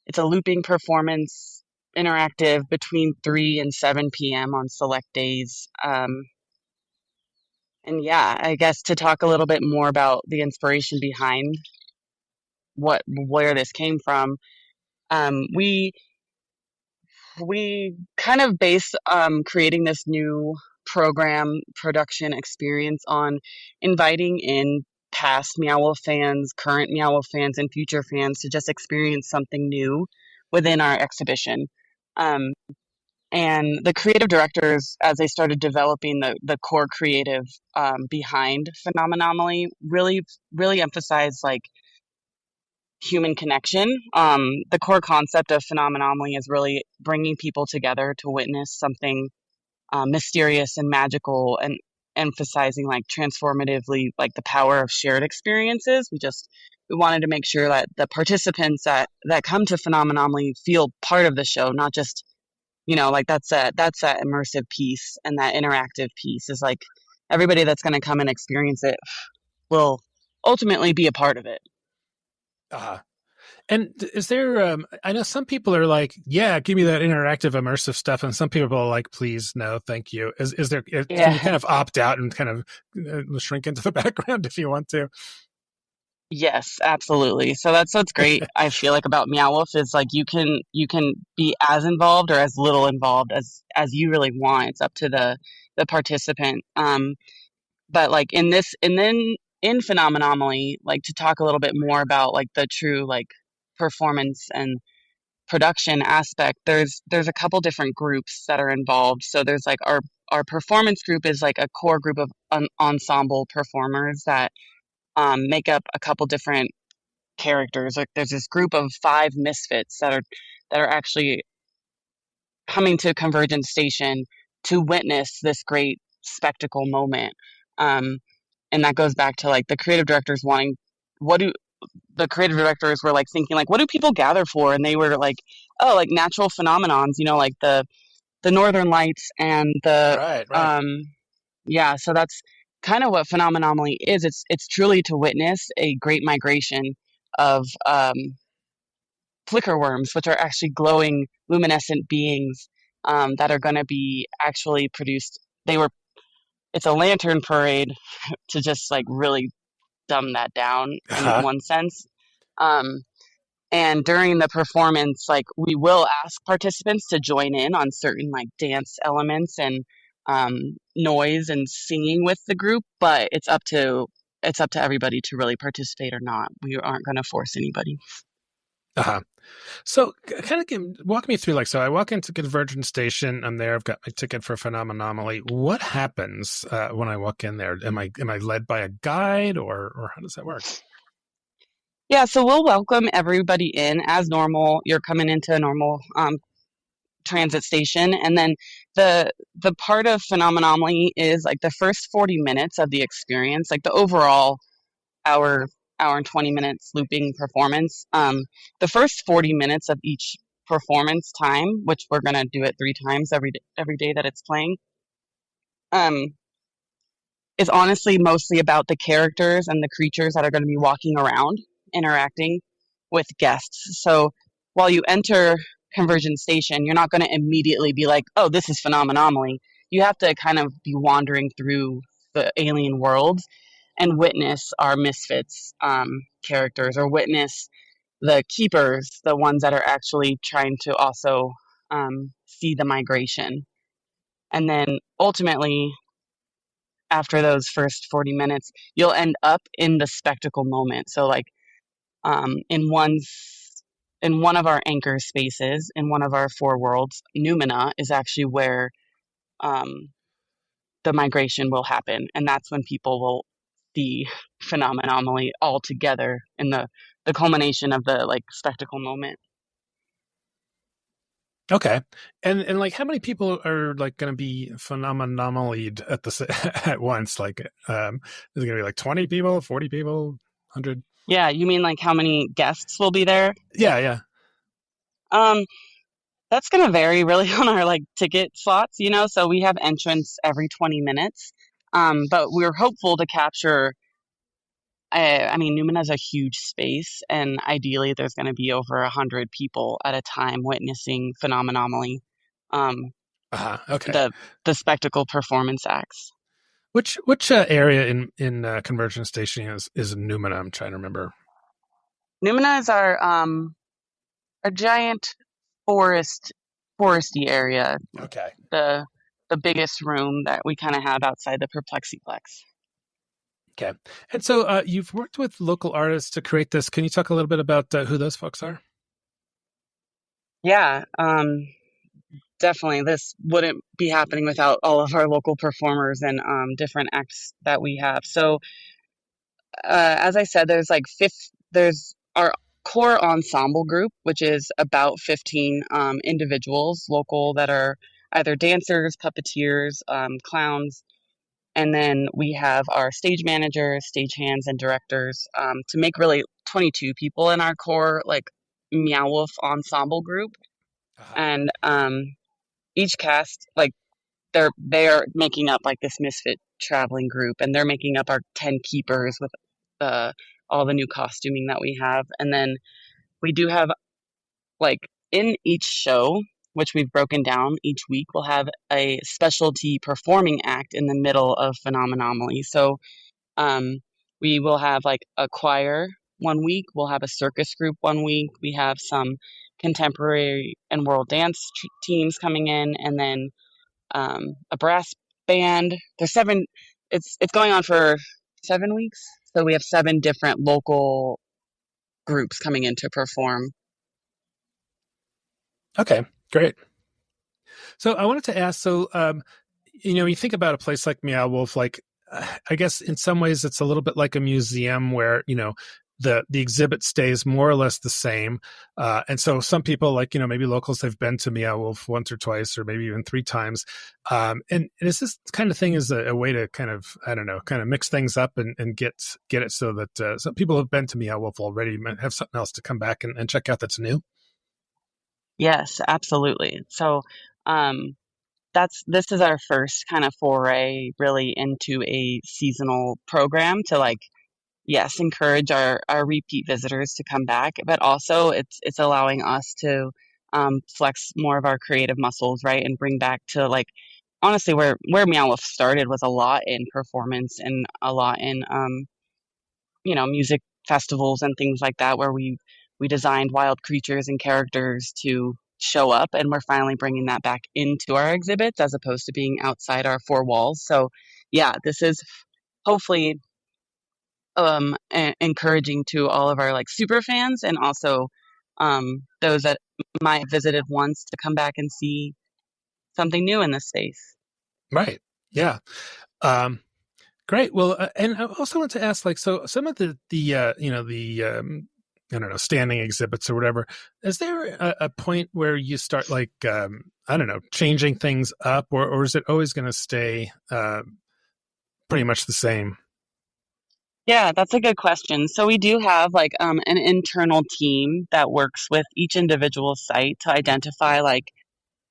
It's a looping performance, interactive between 3 and 7 p.m. on select days. And yeah, I guess to talk a little bit more about the inspiration behind where this came from, um, we we kind of base creating this new program production experience on inviting in past Meow Wolf fans, current Meow Wolf fans, and future fans to just experience something new within our exhibition. Um, and the creative directors, as they started developing the core creative behind Phenomenally, really emphasized like human connection. The core concept of Phenomenally is really bringing people together to witness something mysterious and magical, and emphasizing like transformatively like the power of shared experiences. We wanted to make sure that the participants that come to Phenomenally feel part of the show, not just like that's that immersive piece, and that interactive piece is like everybody that's going to come and experience it will ultimately be a part of it. Uh, and is there? I know some people are like, "Yeah, give me that interactive, immersive stuff," and some people are like, "Please, no, thank you." Is there? Can you Yeah. kind of opt out and kind of shrink into the background if you want to? Yes, absolutely. So that's what's great. I feel like about Meow Wolf is like you can be as involved or as little involved as you really want. It's up to the participant. But like in this and then in Phenomenally, like to talk a little bit more about like the true like performance and production aspect, there's a couple different groups that are involved. So there's like our performance group is like a core group of ensemble performers that make up a couple different characters. Like there's this group of 5 misfits that are actually coming to Convergence Station to witness this great spectacle moment. And that goes back to like the creative directors wanting, what do the creative directors were like thinking, like, what do people gather for? And they were like, oh, like natural phenomenons, like the Northern Lights and the Right. yeah. So that's kind of what Phenomenomally is. It's truly to witness a great migration of flicker worms, which are actually glowing luminescent beings that are going to be actually produced. It's a lantern parade to just like really dumb that down in Uh-huh. one sense. Um, and during the performance, like we will ask participants to join in on certain like dance elements and noise and singing with the group, but it's up to everybody to really participate or not. We aren't going to force anybody. Uh-huh. So kind of walk me through, like, so I walk into Convergence Station. I'm there. I've got my ticket for Phenomenomally. What happens when I walk in there? Am I led by a guide, or how does that work? Yeah, so we'll welcome everybody in as normal. You're coming into a normal transit station, and then the part of Phenomenally is like the first 40 minutes of the experience, like the overall hour and 20 minutes looping performance. The first 40 minutes of each performance time, which we're gonna do it 3 times every day that it's playing, um, is honestly mostly about the characters and the creatures that are going to be walking around, interacting with guests. So while you enter Conversion Station, you're not going to immediately be like, oh, this is Phenomenomally. You have to kind of be wandering through the alien worlds and witness our misfits characters, or witness the keepers, the ones that are actually trying to also see the migration. And then ultimately, after those first 40 minutes, you'll end up in the spectacle moment. So like in one of our anchor spaces, in one of our 4 worlds, Numina is actually where um, the migration will happen, and that's when people will see Phenomenomally all together in the culmination of the like spectacle moment. Okay, and like, how many people are like going to be Phenomenomally at once? Like, is it going to be like 20 people, 40 people, 100? Yeah, you mean like how many guests will be there? Yeah. Um, That's going to vary really on our like ticket slots, so we have entrance every 20 minutes. But we're hopeful to capture, I mean, Numena's a huge space, and ideally there's going to be over 100 people at a time witnessing Phenomenally, Okay. the spectacle performance acts. Which area in Conversion Station is Numina? I'm trying to remember. Numina is our giant foresty area, Okay. the biggest room that we kind of have outside the Perplexiplex. Okay. And so you've worked with local artists to create this. Can you talk a little bit about who those folks are? Yeah, definitely. This wouldn't be happening without all of our local performers and different acts that we have. So, as I said, there's our core ensemble group, which is about 15 individuals local that are either dancers, puppeteers, clowns. And then we have our stage managers, stage hands, and directors to make really 22 people in our core, like Meow Wolf ensemble group. Uh-huh. And each cast, like they are making up like this misfit traveling group, and they're making up our 10 keepers with uh, all the new costuming that we have. And then we do have, like, in each show, which we've broken down each week, we'll have a specialty performing act in the middle of Phenomenomally. So um, we will have like a choir one week, we'll have a circus group one week, we have some contemporary and world dance teams coming in, and then a brass band. There's 7. It's going on for 7 weeks, so we have 7 different local groups coming in to perform. Okay, great. So I wanted to ask, so you think about a place like Meow Wolf, like I guess in some ways it's a little bit like a museum where the exhibit stays more or less the same, and so some people, like maybe locals, have been to Meow Wolf once or twice or maybe even three times, and is this kind of thing is a way to kind of, I don't know, kind of mix things up and get it so that some people have been to Meow Wolf already might have something else to come back and check out that's new. Yes, absolutely. So, um, this is our first kind of foray really into a seasonal program to like, yes, encourage our repeat visitors to come back, but also it's allowing us to flex more of our creative muscles, right, and bring back to like honestly where Meow Wolf started was a lot in performance and a lot in music festivals and things like that, where we designed wild creatures and characters to show up, and we're finally bringing that back into our exhibits as opposed to being outside our four walls. So yeah, this is hopefully encouraging to all of our like super fans, and also those that might have visited once to come back and see something new in this space. Right. Yeah. Um, Great. Well, and I also want to ask, like, so some of the I don't know, standing exhibits or whatever. Is there a point where you start like I don't know, changing things up, or is it always going to stay pretty much the same? Yeah, that's a good question. So we do have like an internal team that works with each individual site to identify like,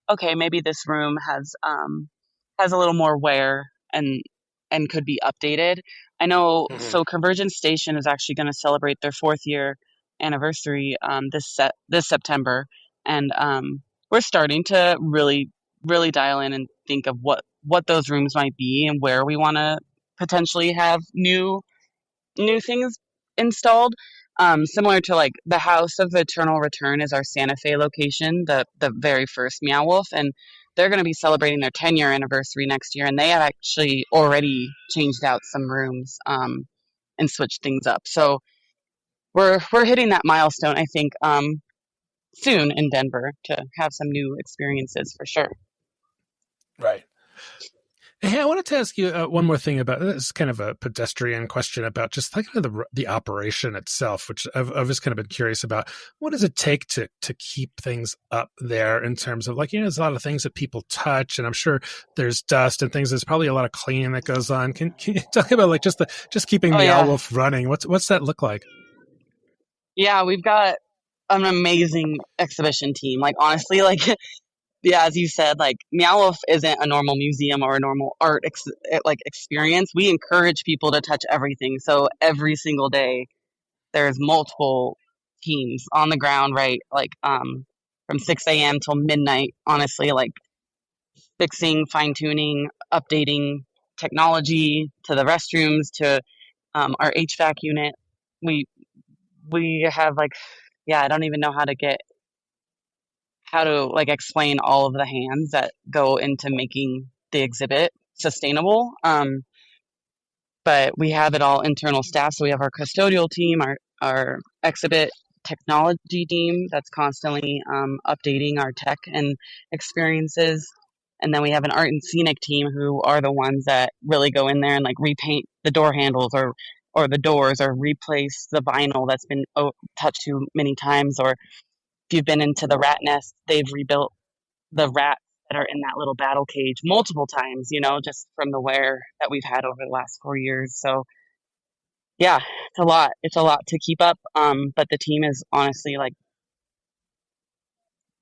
okay, maybe this room has a little more wear and could be updated. I know. Hmm. So Convergence Station is actually going to celebrate their 4th year anniversary this September, and we're starting to really dial in and think of what those rooms might be and where we want to potentially have new things installed. Similar to like the House of Eternal Return is our Santa Fe location, the very first Meow Wolf, and they're going to be celebrating their 10-year anniversary next year, and they have actually already changed out some rooms and switched things up. So we're hitting that milestone, I think, soon in Denver to have some new experiences for sure. Right. Hey, I wanted to ask you one more thing about this. Is kind of a pedestrian question about just like the operation itself, which I've just kind of been curious about. What does it take to keep things up there in terms of like, there's a lot of things that people touch, and I'm sure there's dust and things. There's probably a lot of cleaning that goes on. Can you talk about like just keeping Oh Meow yeah, Wolf running? What's that look like? yeah, we've got an amazing exhibition team. Like honestly, like yeah, as you said, like Meow Wolf isn't a normal museum or a normal like experience. We encourage people to touch everything. So every single day, there's multiple teams on the ground, right? Like from 6 a.m. till midnight. Honestly, like fixing, fine tuning, updating technology to the restrooms to our HVAC unit. We we have like yeah, I don't even know how to like explain all of the hands that go into making the exhibit sustainable. But we have it all internal staff. So we have our custodial team, our exhibit technology team that's constantly updating our tech and experiences. And then we have an art and scenic team who are the ones that really go in there and like repaint the door handles or the doors or replace the vinyl that's been touched too many times. Or if you've been into the rat nest, they've rebuilt the rats that are in that little battle cage multiple times, just from the wear that we've had over the last 4 years. So yeah, it's a lot. It's a lot to keep up. But the team is honestly like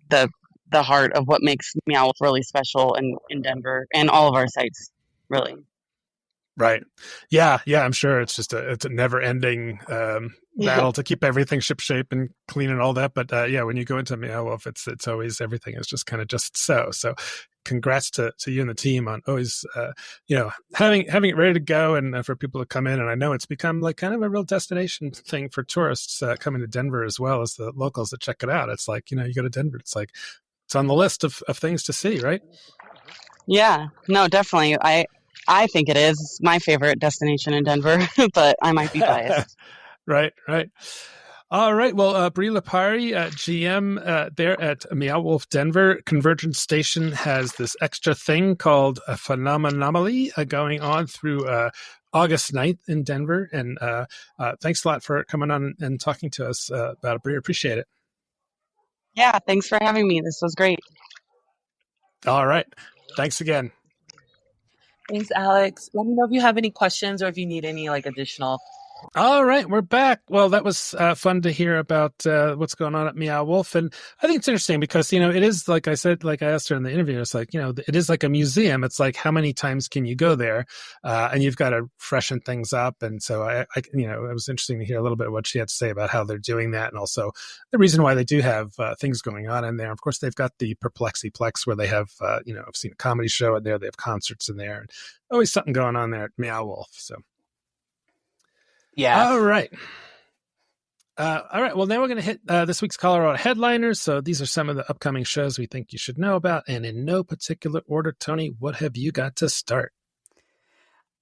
the the heart of what makes Meow Wolf really special in Denver and all of our sites, really. Right. Yeah. Yeah. I'm sure it's a never ending Yeah. battle to keep everything ship shape and clean and all that. But yeah, when you go into Meow Wolf, it's always everything is just kind of just so. So congrats to you and the team on always having it ready to go and for people to come in. And I know it's become like kind of a real destination thing for tourists coming to Denver as well as the locals that check it out. It's like, you go to Denver, it's like it's on the list of things to see, right? Yeah, no, definitely. I think it is my favorite destination in Denver, but I might be biased. Right, right. All right. Well, Brie Lipari, GM there at Meow Wolf Denver Convergence Station, has this extra thing called a Phenomenomaly going on through August 9th in Denver. And thanks a lot for coming on and talking to us about it, Brie. Appreciate it. Yeah, thanks for having me. This was great. All right. Thanks again. Thanks, Alex. Let me know if you have any questions or if you need any like additional. All right, we're back. Well, that was fun to hear about what's going on at Meow Wolf. And I think it's interesting because, it is, like I said, like I asked her in the interview, it's like, it is like a museum. It's like, how many times can you go there? And you've got to freshen things up. And so it was interesting to hear a little bit of what she had to say about how they're doing that. And also the reason why they do have things going on in there. Of course, they've got the Perplexiplex where they have, I've seen a comedy show in there. They have concerts in there. And always something going on there at Meow Wolf. So. Yeah. All right. Well, now we're going to hit this week's Colorado headliners. So these are some of the upcoming shows we think you should know about. And in no particular order, Tony, what have you got to start?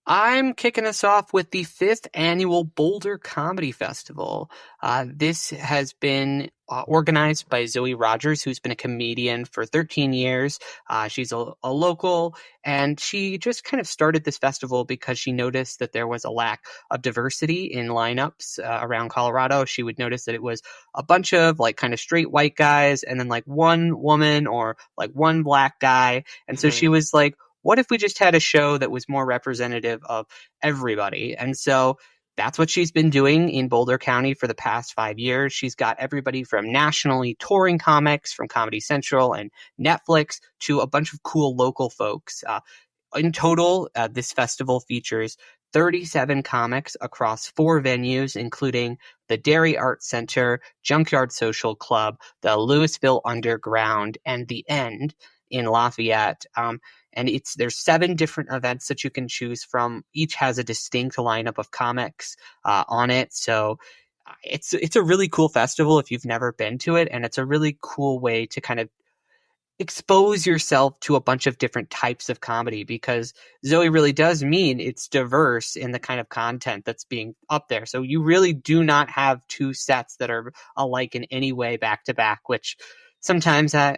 I'm kicking us off with the 5th annual Boulder Comedy Festival. This has been organized by Zoe Rogers, who's been a comedian for 13 years. She's a local, and she just kind of started this festival because she noticed that there was a lack of diversity in lineups around Colorado. She would notice that it was a bunch of like kind of straight white guys and then like one woman or like one black guy. And so she was like, what if we just had a show that was more representative of everybody? And so that's what she's been doing in Boulder County for the past 5 years. She's got everybody from nationally touring comics from Comedy Central and Netflix to a bunch of cool local folks. In total, this festival features 37 comics across 4 venues, including the Dairy Arts Center, Junkyard Social Club, the Louisville Underground, and The End in Lafayette. And there's 7 different events that you can choose from. Each has a distinct lineup of comics on it. So it's a really cool festival if you've never been to it. And it's a really cool way to kind of expose yourself to a bunch of different types of comedy, because Zoe really does mean it's diverse in the kind of content that's being up there. So you really do not have 2 sets that are alike in any way back to back, which sometimes I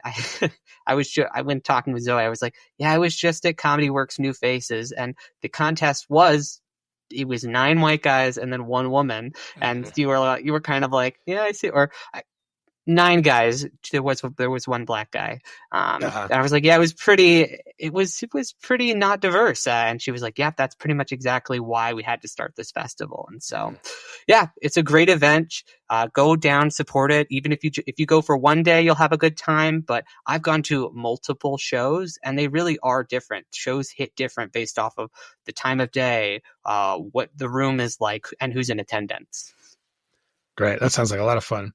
went talking with Zoe. I was like, yeah, I was just at Comedy Works New Faces, and the contest was 9 white guys and then 1 woman, and you were kind of like, yeah, I see, or 9 guys. There was 1 black guy. And I was like, yeah, it was pretty not diverse. And she was like, yeah, that's pretty much exactly why we had to start this festival. And so, yeah, it's a great event. Go down, support it. Even if you go for one day, you'll have a good time. But I've gone to multiple shows, and they really are different. Shows hit different based off of the time of day, what the room is like, and who's in attendance. Great. That sounds like a lot of fun.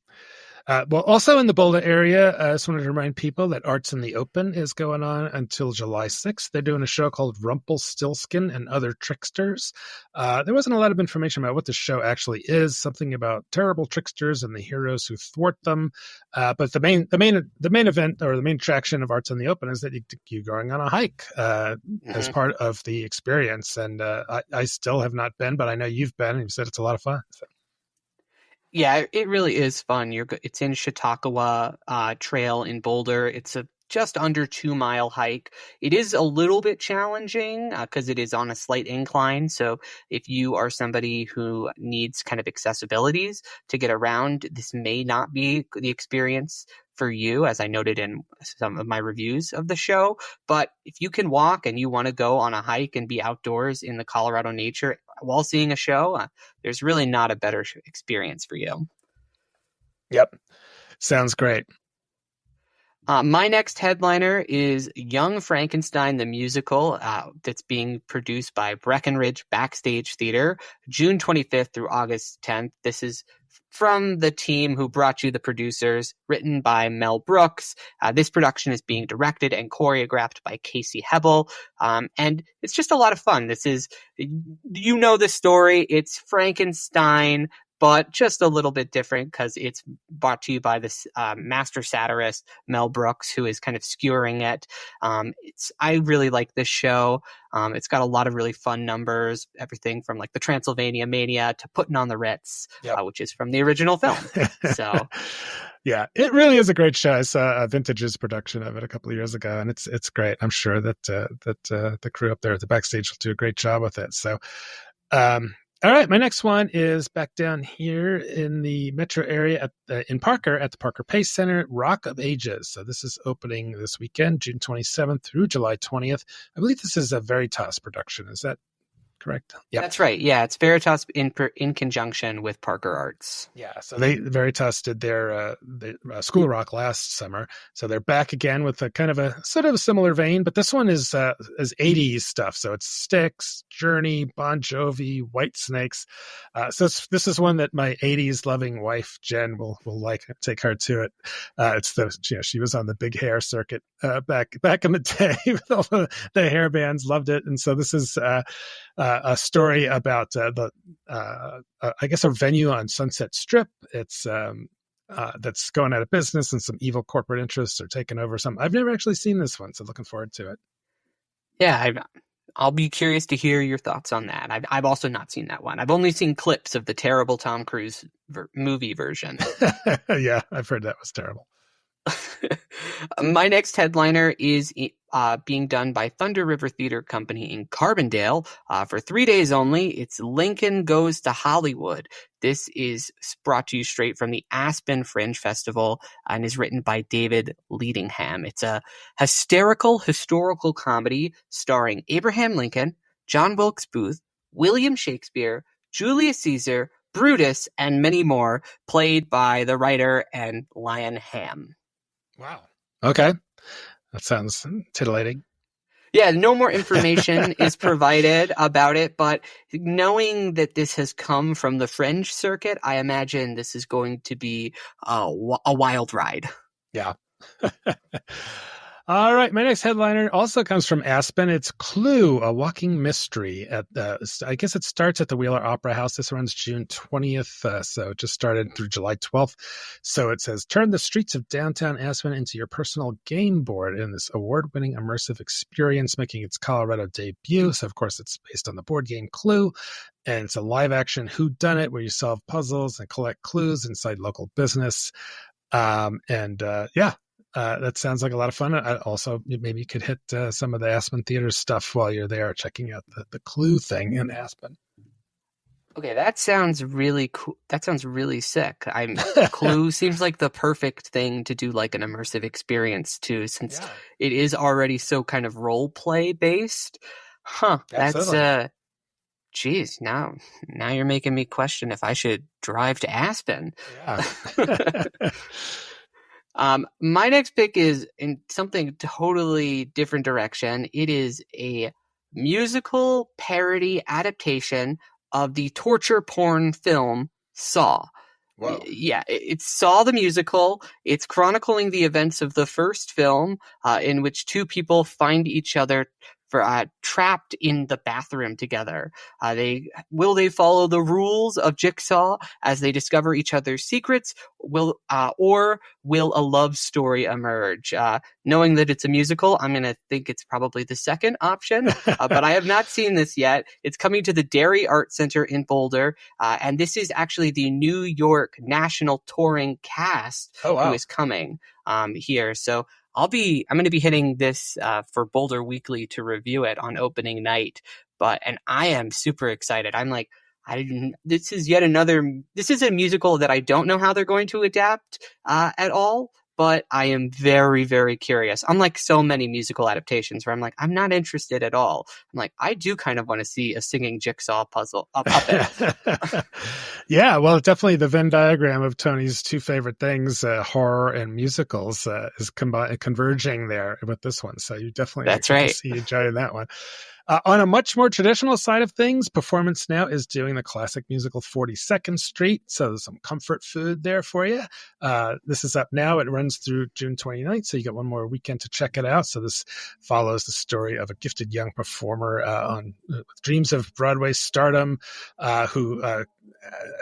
Well, also in the Boulder area, I just wanted to remind people that Arts in the Open is going on until July 6th. They're doing a show called Rumpelstiltskin and Other Tricksters. There wasn't a lot of information about what the show actually is, something about terrible tricksters and the heroes who thwart them. But the main event, or the main attraction of Arts in the Open, is that you're going on a hike as part of the experience. And I still have not been, but I know you've been, and you said it's a lot of fun. So. Yeah, it really is fun. It's in Chautauqua Trail in Boulder. It's a just under 2-mile hike. It is a little bit challenging because it is on a slight incline. So if you are somebody who needs kind of accessibilities to get around, this may not be the experience for you, as I noted in some of my reviews of the show. But if you can walk and you want to go on a hike and be outdoors in the Colorado nature while seeing a show, there's really not a better experience for you. Yep. Sounds great. My next headliner is Young Frankenstein the Musical, that's being produced by Breckenridge Backstage Theater, June 25th through August 10th. This is from the team who brought you The Producers, written by Mel Brooks. This production is being directed and choreographed by Casey Hebel, and it's just a lot of fun. This is, the story. It's Frankenstein, but just a little bit different because it's brought to you by this master satirist, Mel Brooks, who is kind of skewering it. I really like this show. It's got a lot of really fun numbers, everything from like the Transylvania Mania to Putting on the Ritz, which is from the original film. So, yeah, it really is a great show. I saw a Vintage's production of it a couple of years ago, and it's great. I'm sure that the crew up there at the backstage will do a great job with it. So, all right, my next one is back down here in the metro area in Parker at the Parker Pace Center, Rock of Ages. So this is opening this weekend, June 27th through July 20th. I believe this is a Veritas production. Is that correct? Yeah, that's right. Yeah, it's Veritas in conjunction with Parker Arts. Yeah, so Veritas did their School of Rock last summer, so they're back again with a kind of a sort of a similar vein, but this one is 80s stuff. So it's Styx, Journey, Bon Jovi, White Snakes. So this is one that my 80s loving wife Jen will like. Take her to it. She was on the big hair circuit back in the day with all the hair bands. Loved it, and so this is a story about I guess a venue on Sunset Strip. It's that's going out of business, and some evil corporate interests are taking over. I've never actually seen this one, so looking forward to it. Yeah, I'll be curious to hear your thoughts on that. I've also not seen that one. I've only seen clips of the terrible Tom Cruise movie version. Yeah, I've heard that was terrible. My next headliner is being done by Thunder River Theater Company in Carbondale for 3 days only. It's Lincoln Goes to Hollywood. This is brought to you straight from the Aspen Fringe Festival and is written by David Leadingham. It's a hysterical historical comedy starring Abraham Lincoln, John Wilkes Booth, William Shakespeare, Julius Caesar, Brutus, and many more, played by the writer and Lion Ham. Wow. Okay. That sounds titillating. Yeah, no more information is provided about it, but knowing that this has come from the Fringe circuit, I imagine this is going to be a wild ride. Yeah. All right, my next headliner also comes from Aspen. It's Clue, a walking mystery. I guess it starts at the Wheeler Opera House. This runs June 20th, so it just started through July 12th. So it says, turn the streets of downtown Aspen into your personal game board in this award-winning immersive experience, making its Colorado debut. So, of course, it's based on the board game Clue, and it's a live-action whodunit where you solve puzzles and collect clues inside local business. That sounds like a lot of fun. Also, maybe you could hit some of the Aspen Theater stuff while you're there, checking out the Clue thing in Aspen. Okay, that sounds really cool. That sounds really sick. Clue seems like the perfect thing to do like an immersive experience too, since it is already so kind of role play based. Huh. Absolutely. That's geez, now you're making me question if I should drive to Aspen. Yeah. My next pick is in something totally different direction. It is a musical parody adaptation of the torture porn film Saw. Whoa. Yeah, it's Saw the musical. It's chronicling the events of the first film, in which two people find each other trapped in the bathroom together. They follow the rules of Jigsaw as they discover each other's secrets? Or will a love story emerge? Knowing that it's a musical, I'm going to think it's probably the second option, but I have not seen this yet. It's coming to the Dairy Art Center in Boulder, and this is actually the New York National Touring cast who is coming here. So I'm going to be hitting this for Boulder Weekly to review it on opening night, and I am super excited. I'm like, this is a musical that I don't know how they're going to adapt at all, but I am very, very curious. Unlike so many musical adaptations where I'm like, I'm not interested at all. I'm like, I do kind of want to see a singing Jigsaw puppet. Yeah, well, definitely the Venn diagram of Tony's two favorite things, horror and musicals, is converging there with this one. So you definitely see enjoying that one. On a much more traditional side of things, Performance Now is doing the classic musical 42nd Street. So there's some comfort food there for you. This is up now. It runs through June 29th. So you get one more weekend to check it out. So this follows the story of a gifted young performer with dreams of Broadway stardom who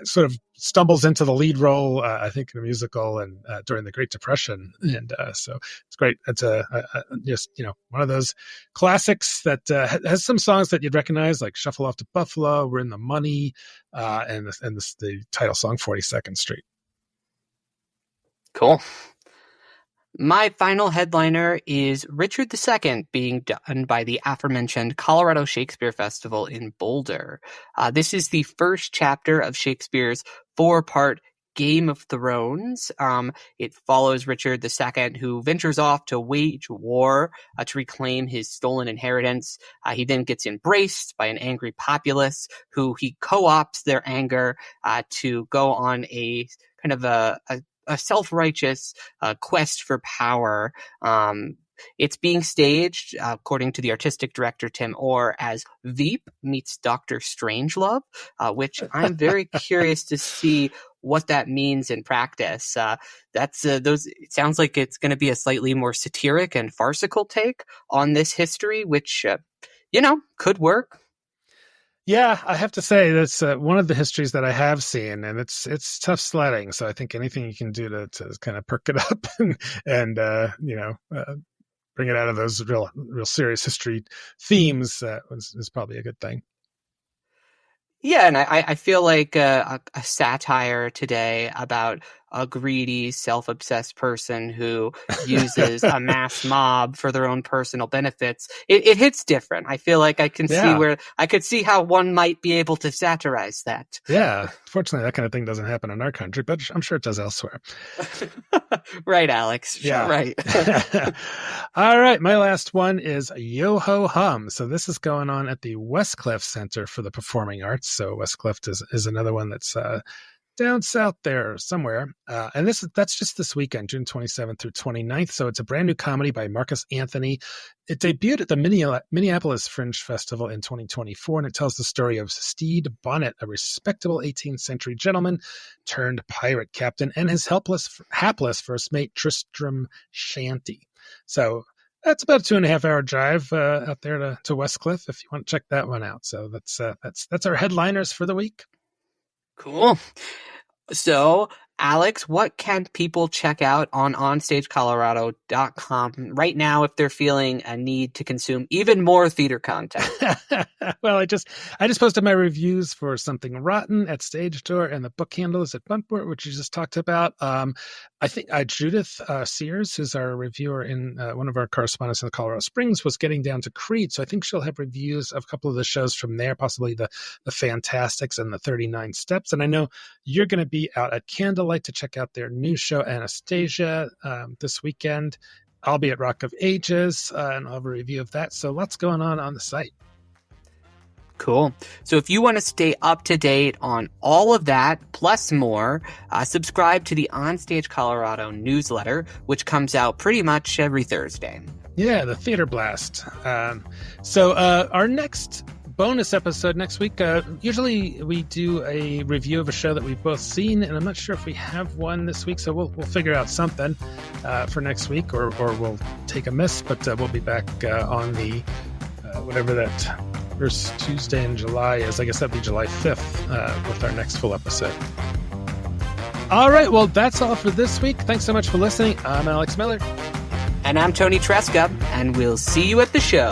sort of stumbles into the lead role, I think, in a musical and during the Great Depression, and so it's great. It's just one of those classics that has some songs that you'd recognize, like "Shuffle Off to Buffalo," "We're in the Money," and the title song "42nd Street." Cool. My final headliner is Richard II being done by the aforementioned Colorado Shakespeare Festival in Boulder. This is the first chapter of Shakespeare's 4-part Game of Thrones. It follows Richard II, who ventures off to wage war to reclaim his stolen inheritance. He then gets embraced by an angry populace who he co-opts their anger to go on a kind of a self-righteous quest for power. It's being staged, according to the artistic director Tim Orr, as Veep meets Dr. Strangelove, which I'm very curious to see what that means in practice. It sounds like it's going to be a slightly more satiric and farcical take on this history, which, could work. Yeah, I have to say that's one of the histories that I have seen, and it's tough sledding. So I think anything you can do to kind of perk it up and bring it out of those real serious history themes is probably a good thing. Yeah, and I feel like a satire today about a greedy, self-obsessed person who uses a mass mob for their own personal benefits. It hits different. I feel like I can see how one might be able to satirize that. Yeah, fortunately, that kind of thing doesn't happen in our country, but I'm sure it does elsewhere. Right, Alex. Yeah. Right. All right. My last one is Yo Ho Hum. So this is going on at the Westcliff Center for the Performing Arts. So Westcliff is another one that's down south there somewhere. And that's just this weekend, June 27th through 29th. So it's a brand new comedy by Marcus Anthony. It debuted at the Minneapolis Fringe Festival in 2024, and it tells the story of Steed Bonnet, a respectable 18th century gentleman turned pirate captain, and his hapless first mate, Tristram Shanty. So that's about a 2.5-hour drive out there to Westcliff if you want to check that one out. So that's our headliners for the week. Cool. So, Alex, what can people check out on onstagecolorado.com right now if they're feeling a need to consume even more theater content? Well, I just posted my reviews for Something Rotten at Stage Door and The Book Handlers at Buntport, which you just talked about. I think Judith Sears, who's our reviewer in one of our correspondents in Colorado Springs, was getting down to Crete. So I think she'll have reviews of a couple of the shows from there, possibly the Fantastics and the 39 Steps. And I know you're going to be out at Candlelight to check out their new show, Anastasia, this weekend. I'll be at Rock of Ages, and I'll have a review of that. So lots going on the site. Cool. So if you want to stay up to date on all of that, plus more, subscribe to the OnStage Colorado newsletter, which comes out pretty much every Thursday. Yeah, the Theater Blast. So our next bonus episode next week, usually we do a review of a show that we've both seen, and I'm not sure if we have one this week, so we'll figure out something for next week, or we'll take a miss, but we'll be back on the whatever that first Tuesday in July is. I guess that'd be July 5th with our next full episode. All right, well, that's all for this week. Thanks so much for listening. I'm Alex Miller. And I'm Toni Tresca, and we'll see you at the show.